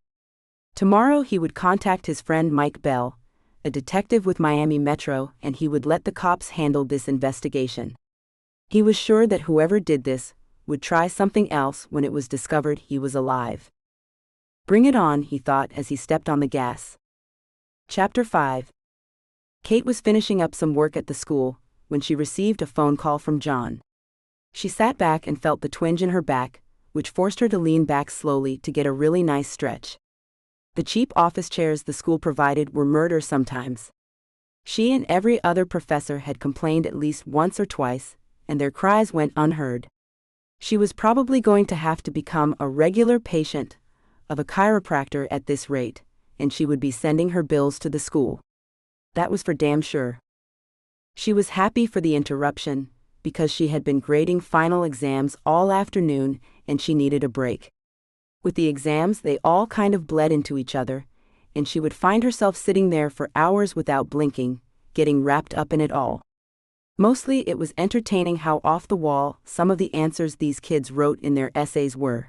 Tomorrow he would contact his friend Mike Bell, a detective with Miami Metro, and he would let the cops handle this investigation. He was sure that whoever did this would try something else when it was discovered he was alive. Bring it on, he thought as he stepped on the gas. Chapter 5. Kate was finishing up some work at the school when she received a phone call from John. She sat back and felt the twinge in her back, which forced her to lean back slowly to get a really nice stretch. The cheap office chairs the school provided were murder sometimes. She and every other professor had complained at least once or twice, and their cries went unheard. She was probably going to have to become a regular patient of a chiropractor at this rate, and she would be sending her bills to the school. That was for damn sure. She was happy for the interruption, because she had been grading final exams all afternoon and she needed a break. With the exams, they all kind of bled into each other, and she would find herself sitting there for hours without blinking, getting wrapped up in it all. Mostly it was entertaining how off the wall some of the answers these kids wrote in their essays were.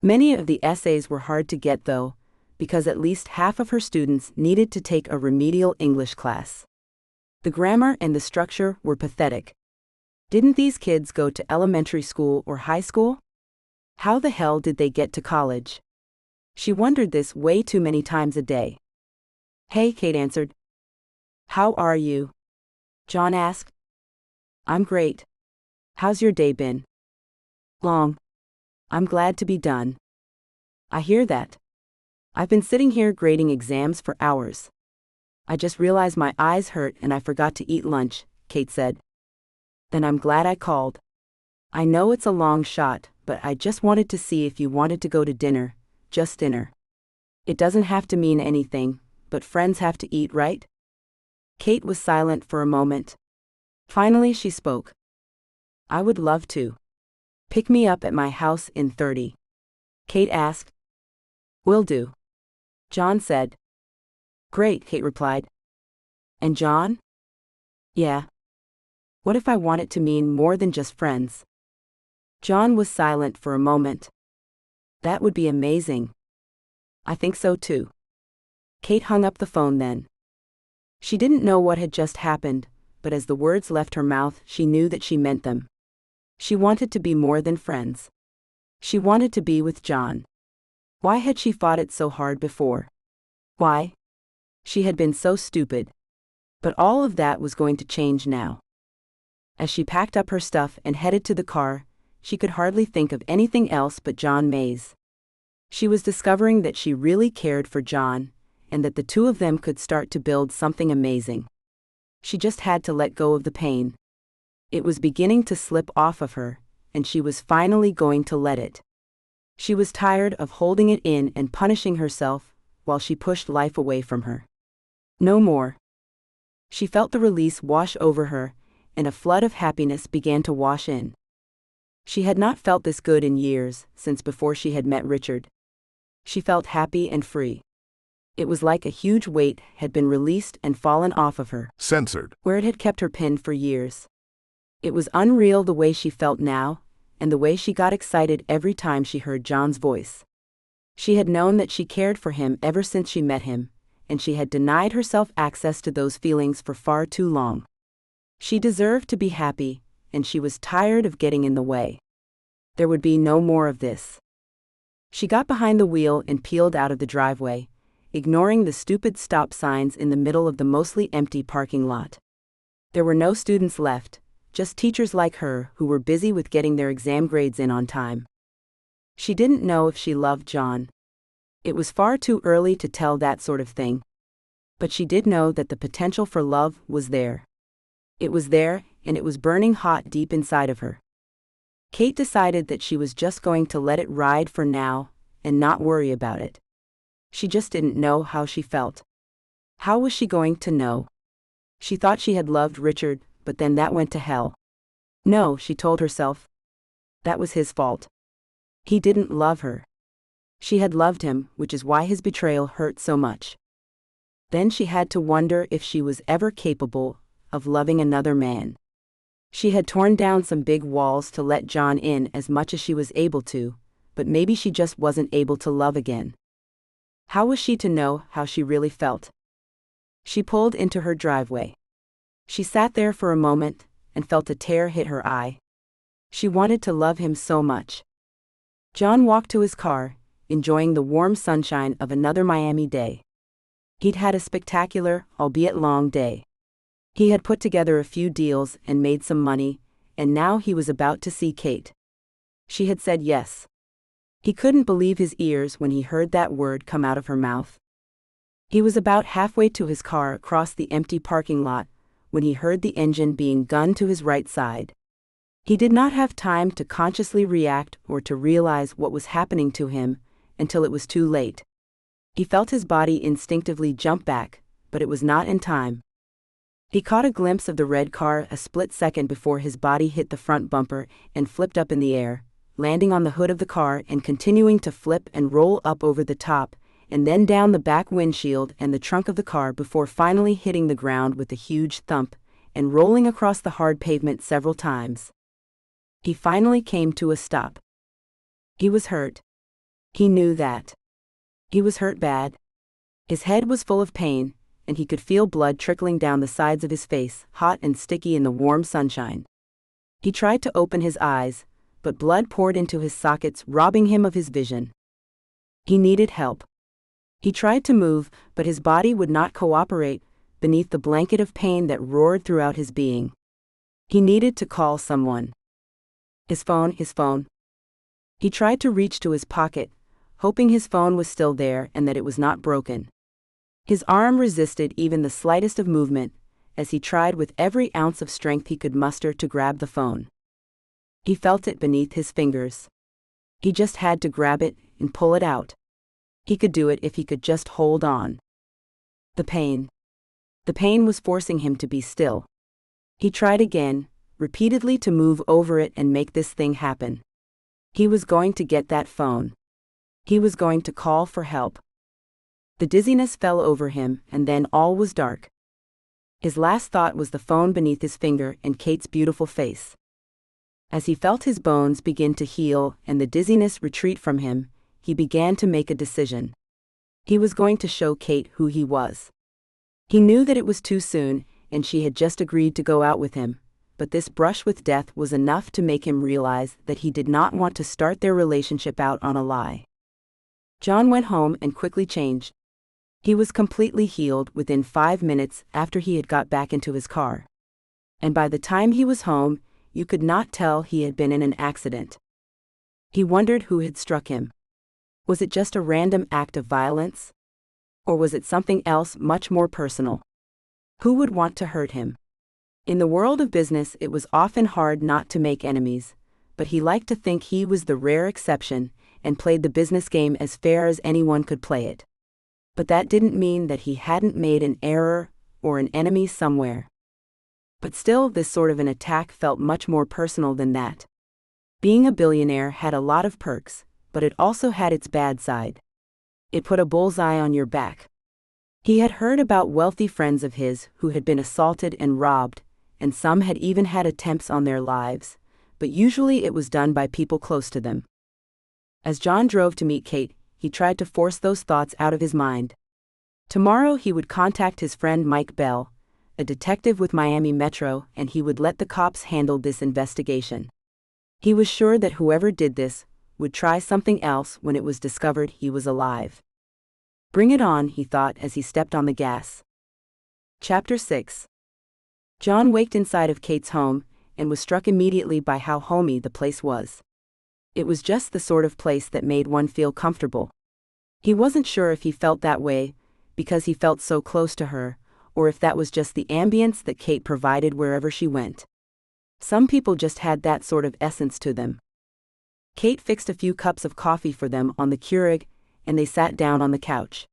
Many of the essays were hard to get though, because at least half of her students needed to take a remedial English class. The grammar and the structure were pathetic. Didn't these kids go to elementary school or high school? How the hell did they get to college? She wondered this way too many times a day. Hey, Kate answered. How are you? John asked. I'm great. How's your day been? Long. I'm glad to be done. I hear that. I've been sitting here grading exams for hours. I just realized my eyes hurt and I forgot to eat lunch, Kate said. Then I'm glad I called. I know it's a long shot, but I just wanted to see if you wanted to go to dinner, just dinner. It doesn't have to mean anything, but friends have to eat, right? Kate was silent for a moment. Finally she spoke. I would love to. Pick me up at my house in 30. Kate asked. Will do. John said. Great, Kate replied. And John? Yeah. What if I want it to mean more than just friends? John was silent for a moment. That would be amazing. I think so too. Kate hung up the phone then. She didn't know what had just happened, but as the words left her mouth, she knew that she meant them. She wanted to be more than friends. She wanted to be with John. Why had she fought it so hard before? Why? She had been so stupid. But all of that was going to change now. As she packed up her stuff and headed to the car, she could hardly think of anything else but John Mays. She was discovering that she really cared for John, and that the two of them could start to build something amazing. She just had to let go of the pain. It was beginning to slip off of her, and she was finally going to let it. She was tired of holding it in and punishing herself while she pushed life away from her. No more. She felt the release wash over her, and a flood of happiness began to wash in. She had not felt this good in years, since before she had met Richard. She felt happy and free. It was like a huge weight had been released and fallen off of her. Censored. Where it had kept her pinned for years. It was unreal the way she felt now, and the way she got excited every time she heard John's voice. She had known that she cared for him ever since she met him, and she had denied herself access to those feelings for far too long. She deserved to be happy, and she was tired of getting in the way. There would be no more of this. She got behind the wheel and peeled out of the driveway, ignoring the stupid stop signs in the middle of the mostly empty parking lot. There were no students left, just teachers like her who were busy with getting their exam grades in on time. She didn't know if she loved John. It was far too early to tell that sort of thing. But she did know that the potential for love was there. It was there, and it was burning hot deep inside of her. Kate decided that she was just going to let it ride for now, and not worry about it. She just didn't know how she felt. How was she going to know? She thought she had loved Richard, but then that went to hell. No, she told herself. That was his fault. He didn't love her. She had loved him, which is why his betrayal hurt so much. Then she had to wonder if she was ever capable of loving another man. She had torn down some big walls to let John in as much as she was able to, but maybe she just wasn't able to love again. How was she to know how she really felt? She pulled into her driveway. She sat there for a moment and felt a tear hit her eye. She wanted to love him so much. John walked to his car, enjoying the warm sunshine of another Miami day. He'd had a spectacular, albeit long day. He had put together a few deals and made some money, and now he was about to see Kate. She had said yes. He couldn't believe his ears when he heard that word come out of her mouth. He was about halfway to his car across the empty parking lot when he heard the engine being gunned to his right side. He did not have time to consciously react or to realize what was happening to him until it was too late. He felt his body instinctively jump back, but it was not in time. He caught a glimpse of the red car a split second before his body hit the front bumper and flipped up in the air, landing on the hood of the car and continuing to flip and roll up over the top, and then down the back windshield and the trunk of the car before finally hitting the ground with a huge thump and rolling across the hard pavement several times. He finally came to a stop. He was hurt. He knew that. He was hurt bad. His head was full of pain, and he could feel blood trickling down the sides of his face, hot and sticky in the warm sunshine. He tried to open his eyes, but blood poured into his sockets, robbing him of his vision. He needed help. He tried to move, but his body would not cooperate beneath the blanket of pain that roared throughout his being. He needed to call someone. His phone. He tried to reach to his pocket, hoping his phone was still there and that it was not broken. His arm resisted even the slightest of movement, as he tried with every ounce of strength he could muster to grab the phone. He felt it beneath his fingers. He just had to grab it and pull it out. He could do it if he could just hold on. The pain. The pain was forcing him to be still. He tried again, repeatedly, to move over it and make this thing happen. He was going to get that phone. He was going to call for help. The dizziness fell over him, and then all was dark. His last thought was the phone beneath his finger and Kate's beautiful face. As he felt his bones begin to heal and the dizziness retreat from him, he began to make a decision. He was going to show Kate who he was. He knew that it was too soon, and she had just agreed to go out with him, but this brush with death was enough to make him realize that he did not want to start their relationship out on a lie. John went home and quickly changed. He was completely healed within 5 minutes after he had got back into his car. And by the time he was home, you could not tell he had been in an accident. He wondered who had struck him. Was it just a random act of violence? Or was it something else much more personal? Who would want to hurt him? In the world of business, it was often hard not to make enemies, but he liked to think he was the rare exception and played the business game as fair as anyone could play it. But that didn't mean that he hadn't made an error or an enemy somewhere. But still, this sort of an attack felt much more personal than that. Being a billionaire had a lot of perks, but it also had its bad side. It put a bullseye on your back. He had heard about wealthy friends of his who had been assaulted and robbed, and some had even had attempts on their lives, but usually it was done by people close to them. As John drove to meet Kate, he tried to force those thoughts out of his mind. Tomorrow he would contact his friend Mike Bell, a detective with Miami Metro, and he would let the cops handle this investigation. He was sure that whoever did this would try something else when it was discovered he was alive. Bring it on, he thought as he stepped on the gas. Chapter 6. John waked inside of Kate's home and was struck immediately by how homey the place was. It was just the sort of place that made one feel comfortable. He wasn't sure if he felt that way because he felt so close to her, or if that was just the ambience that Kate provided wherever she went. Some people just had that sort of essence to them. Kate fixed a few cups of coffee for them on the Keurig, and they sat down on the couch.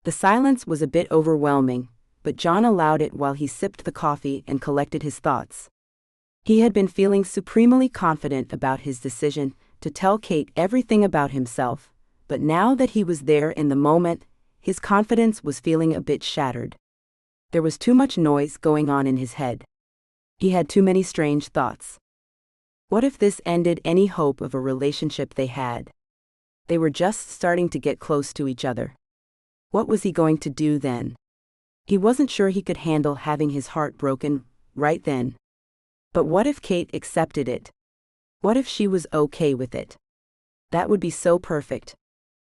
The silence was a bit overwhelming, but John allowed it while he sipped the coffee and collected his thoughts. He had been feeling supremely confident about his decision to tell Kate everything about himself, but now that he was there in the moment, his confidence was feeling a bit shattered. There was too much noise going on in his head. He had too many strange thoughts. What if this ended any hope of a relationship they had? They were just starting to get close to each other. What was he going to do then? He wasn't sure he could handle having his heart broken right then. But what if Kate accepted it? What if she was okay with it? That would be so perfect.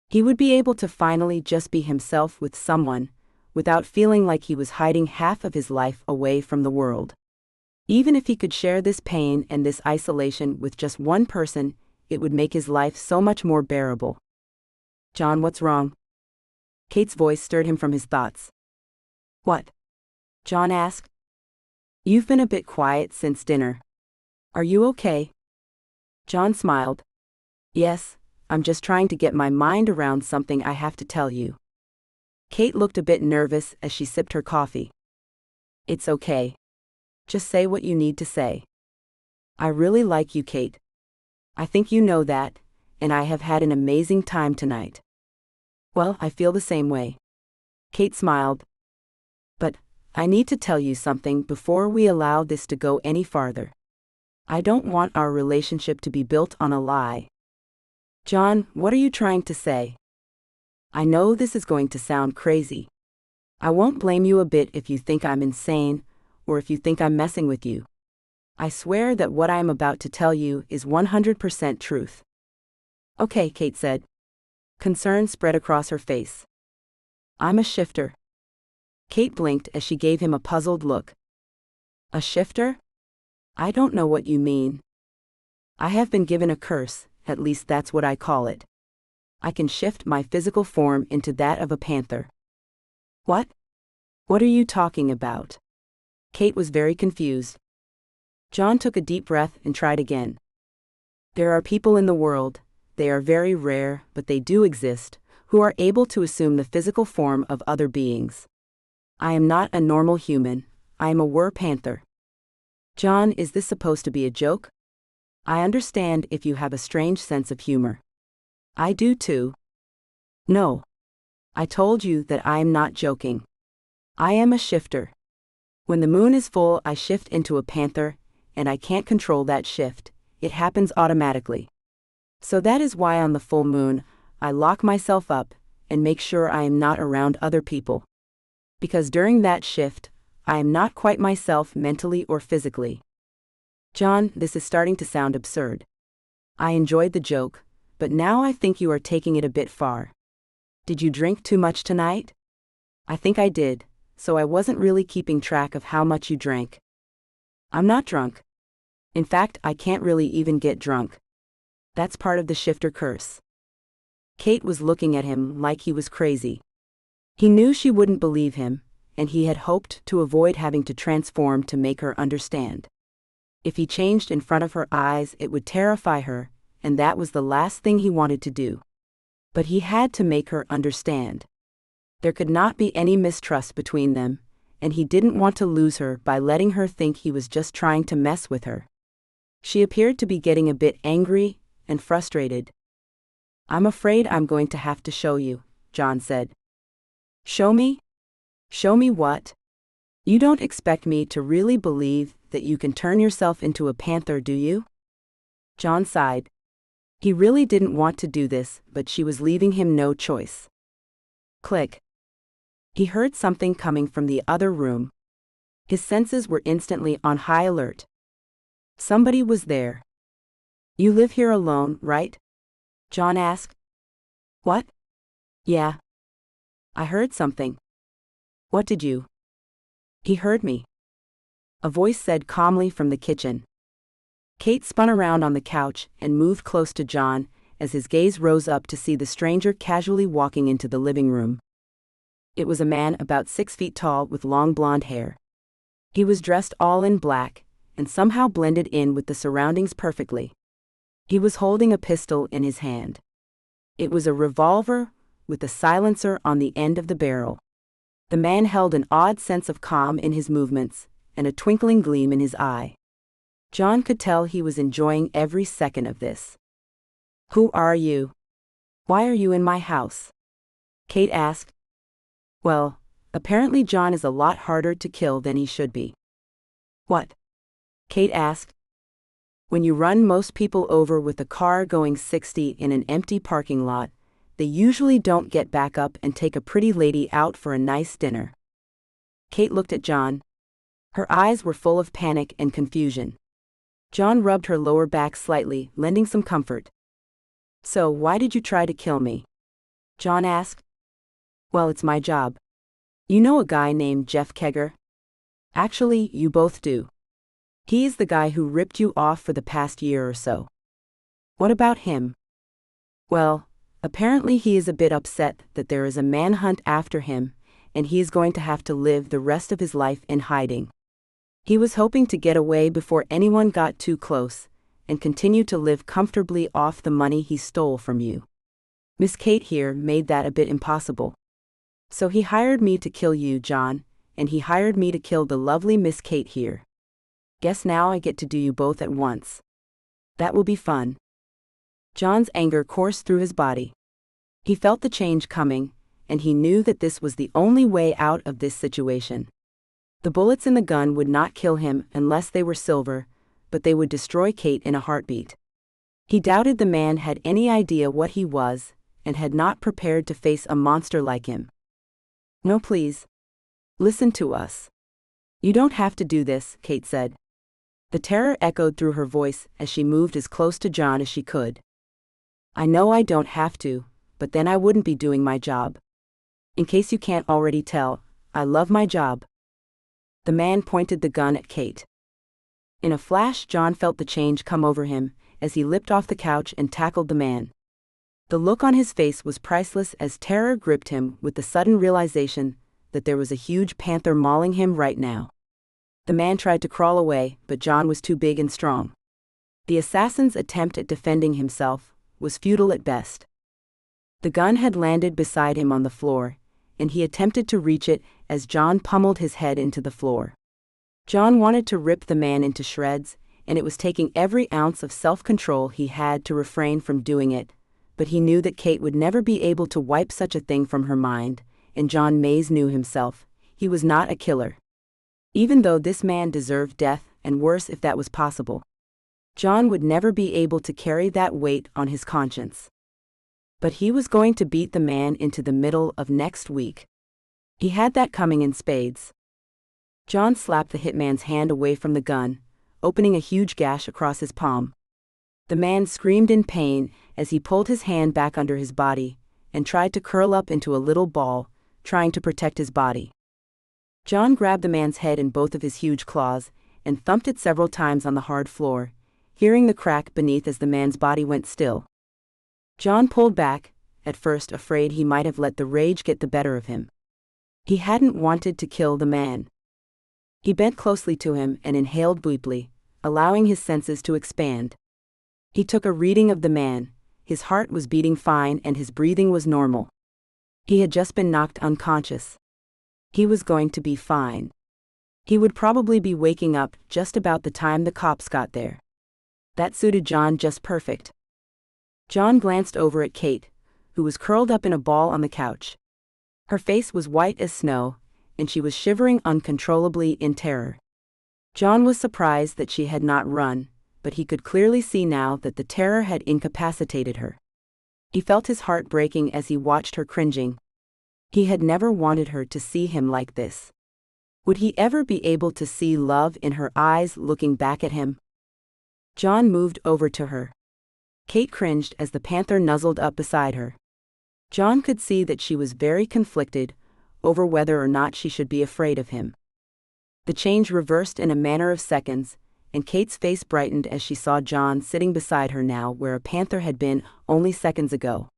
He would be able to finally just be himself with someone, without feeling like he was hiding half of his life away from the world. Even if he could share this pain and this isolation with just one person, it would make his life so much more bearable. "John, what's wrong?" Kate's voice stirred him from his thoughts. "What?" John asked. "You've been a bit quiet since dinner. Are you okay?" John smiled. "Yes, I'm just trying to get my mind around something I have to tell you." Kate looked a bit nervous as she sipped her coffee. "It's okay. Just say what you need to say. I really like you, Kate. I think you know that, and I have had an amazing time tonight." "Well, I feel the same way." Kate smiled. "But I need to tell you something before we allow this to go any farther. I don't want our relationship to be built on a lie." "John, what are you trying to say?" "I know this is going to sound crazy. I won't blame you a bit if you think I'm insane, or if you think I'm messing with you. I swear that what I am about to tell you is 100% truth." "Okay," Kate said. Concern spread across her face. "I'm a shifter." Kate blinked as she gave him a puzzled look. "A shifter? I don't know what you mean." "I have been given a curse, at least that's what I call it. I can shift my physical form into that of a panther." "What? What are you talking about?" Kate was very confused. John took a deep breath and tried again. "There are people in the world, they are very rare, but they do exist, who are able to assume the physical form of other beings. I am not a normal human, I am a panther." "John, is this supposed to be a joke? I understand if you have a strange sense of humor. I do too." "No. I told you that I am not joking. I am a shifter. When the moon is full, I shift into a panther, and I can't control that shift, it happens automatically. So that is why on the full moon, I lock myself up and make sure I am not around other people. Because during that shift, I am not quite myself mentally or physically." "John, this is starting to sound absurd. I enjoyed the joke, but now I think you are taking it a bit far. Did you drink too much tonight?" "I think I did, so I wasn't really keeping track of how much you drank." "I'm not drunk. In fact, I can't really even get drunk. That's part of the shifter curse." Kate was looking at him like he was crazy. He knew she wouldn't believe him, and he had hoped to avoid having to transform to make her understand. If he changed in front of her eyes, it would terrify her, and that was the last thing he wanted to do. But he had to make her understand. There could not be any mistrust between them, and he didn't want to lose her by letting her think he was just trying to mess with her. She appeared to be getting a bit angry and frustrated. "I'm afraid I'm going to have to show you," John said. "Show me? Show me what? You don't expect me to really believe that you can turn yourself into a panther, do you?" John sighed. He really didn't want to do this, but she was leaving him no choice. Click. He heard something coming from the other room. His senses were instantly on high alert. Somebody was there. "You live here alone, right?" John asked. "What?" "Yeah. I heard something." "What did you?" "He heard me," a voice said calmly from the kitchen. Kate spun around on the couch and moved close to John as his gaze rose up to see the stranger casually walking into the living room. It was a man about 6 feet tall with long blonde hair. He was dressed all in black and somehow blended in with the surroundings perfectly. He was holding a pistol in his hand. It was a revolver with a silencer on the end of the barrel. The man held an odd sense of calm in his movements and a twinkling gleam in his eye. John could tell he was enjoying every second of this. "Who are you?" "Why are you in my house?" Kate asked. "Well, apparently John is a lot harder to kill than he should be." "What?" Kate asked. "When you run most people over with a car going 60 in an empty parking lot, they usually don't get back up and take a pretty lady out for a nice dinner." Kate looked at John. Her eyes were full of panic and confusion. John rubbed her lower back slightly, lending some comfort. "So why did you try to kill me?" John asked. "Well, it's my job. You know a guy named Jeff Kegger?" "Actually, you both do. He's the guy who ripped you off for the past year or so." "What about him?" "Well, apparently he is a bit upset that there is a manhunt after him, and he is going to have to live the rest of his life in hiding. He was hoping to get away before anyone got too close, and continue to live comfortably off the money he stole from you. Miss Kate here made that a bit impossible. So he hired me to kill you, John, and he hired me to kill the lovely Miss Kate here. Guess now I get to do you both at once. That will be fun." John's anger coursed through his body. He felt the change coming, and he knew that this was the only way out of this situation. The bullets in the gun would not kill him unless they were silver, but they would destroy Kate in a heartbeat. He doubted the man had any idea what he was, and had not prepared to face a monster like him. "No, please. Listen to us. You don't have to do this," Kate said. The terror echoed through her voice as she moved as close to John as she could. "I know I don't have to, but then I wouldn't be doing my job. In case you can't already tell, I love my job." The man pointed the gun at Kate. In a flash, John felt the change come over him as he leapt off the couch and tackled the man. The look on his face was priceless as terror gripped him with the sudden realization that there was a huge panther mauling him right now. The man tried to crawl away, but John was too big and strong. The assassin's attempt at defending himself was futile at best. The gun had landed beside him on the floor, and he attempted to reach it as John pummeled his head into the floor. John wanted to rip the man into shreds, and it was taking every ounce of self-control he had to refrain from doing it, but he knew that Kate would never be able to wipe such a thing from her mind, and John Mays knew himself. He was not a killer. Even though this man deserved death, and worse if that was possible, John would never be able to carry that weight on his conscience. But he was going to beat the man into the middle of next week. He had that coming in spades. John slapped the hitman's hand away from the gun, opening a huge gash across his palm. The man screamed in pain as he pulled his hand back under his body and tried to curl up into a little ball, trying to protect his body. John grabbed the man's head in both of his huge claws and thumped it several times on the hard floor, hearing the crack beneath as the man's body went still. John pulled back, at first afraid he might have let the rage get the better of him. He hadn't wanted to kill the man. He bent closely to him and inhaled deeply, allowing his senses to expand. He took a reading of the man. His heart was beating fine and his breathing was normal. He had just been knocked unconscious. He was going to be fine. He would probably be waking up just about the time the cops got there. That suited John just perfect. John glanced over at Kate, who was curled up in a ball on the couch. Her face was white as snow, and she was shivering uncontrollably in terror. John was surprised that she had not run, but he could clearly see now that the terror had incapacitated her. He felt his heart breaking as he watched her cringing. He had never wanted her to see him like this. Would he ever be able to see love in her eyes looking back at him? John moved over to her. Kate cringed as the panther nuzzled up beside her. John could see that she was very conflicted over whether or not she should be afraid of him. The change reversed in a matter of seconds, and Kate's face brightened as she saw John sitting beside her now where a panther had been only seconds ago.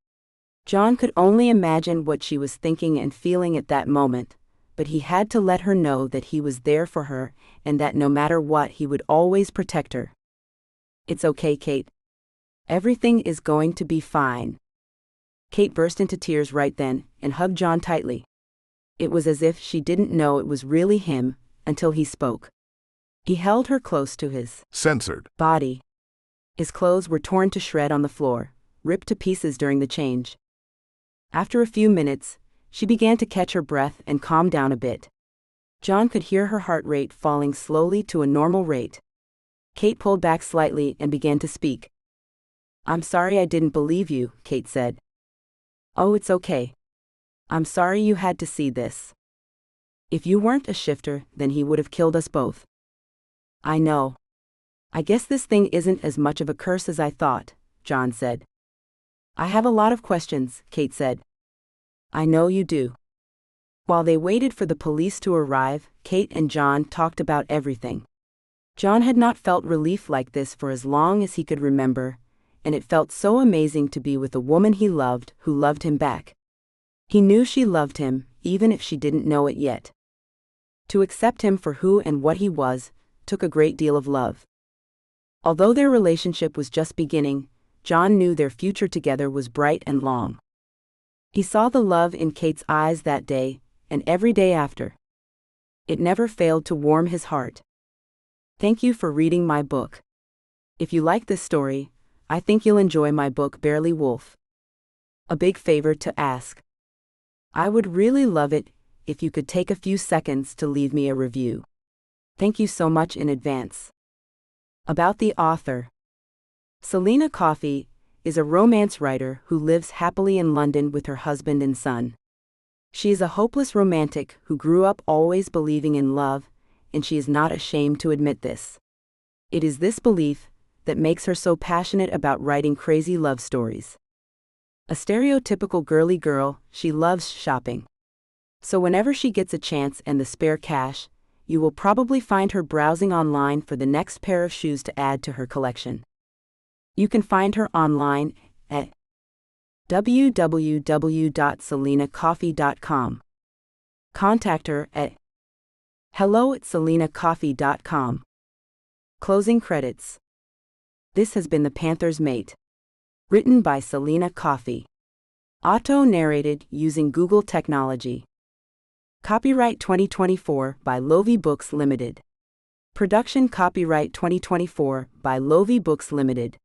John could only imagine what she was thinking and feeling at that moment, but he had to let her know that he was there for her and that no matter what he would always protect her. "It's okay, Kate. Everything is going to be fine." Kate burst into tears right then and hugged John tightly. It was as if she didn't know it was really him until he spoke. He held her close to his censored body. His clothes were torn to shred on the floor, ripped to pieces during the change. After a few minutes, she began to catch her breath and calm down a bit. John could hear her heart rate falling slowly to a normal rate. Kate pulled back slightly and began to speak. "I'm sorry I didn't believe you," Kate said. "Oh, it's okay. I'm sorry you had to see this. If you weren't a shifter, then he would have killed us both." "I know. I guess this thing isn't as much of a curse as I thought," John said. "I have a lot of questions," Kate said. "I know you do." While they waited for the police to arrive, Kate and John talked about everything. John had not felt relief like this for as long as he could remember, and it felt so amazing to be with a woman he loved who loved him back. He knew she loved him, even if she didn't know it yet. To accept him for who and what he was took a great deal of love. Although their relationship was just beginning, John knew their future together was bright and long. He saw the love in Kate's eyes that day, and every day after. It never failed to warm his heart. Thank you for reading my book. If you like this story, I think you'll enjoy my book Barely Wolf. A big favor to ask. I would really love it if you could take a few seconds to leave me a review. Thank you so much in advance. About the author. Selina Coffey is a romance writer who lives happily in London with her husband and son. She is a hopeless romantic who grew up always believing in love, and she is not ashamed to admit this. It is this belief that makes her so passionate about writing crazy love stories. A stereotypical girly girl, she loves shopping. So whenever she gets a chance and the spare cash, you will probably find her browsing online for the next pair of shoes to add to her collection. You can find her online at www.selinacoffey.com. Contact her at hello@selinacoffey.com. Closing credits. This has been The Panther's Mate. Written by Selina Coffey. Auto-narrated using Google technology. Copyright 2024 by Lovey Books Limited. Production copyright 2024 by Lovey Books Limited.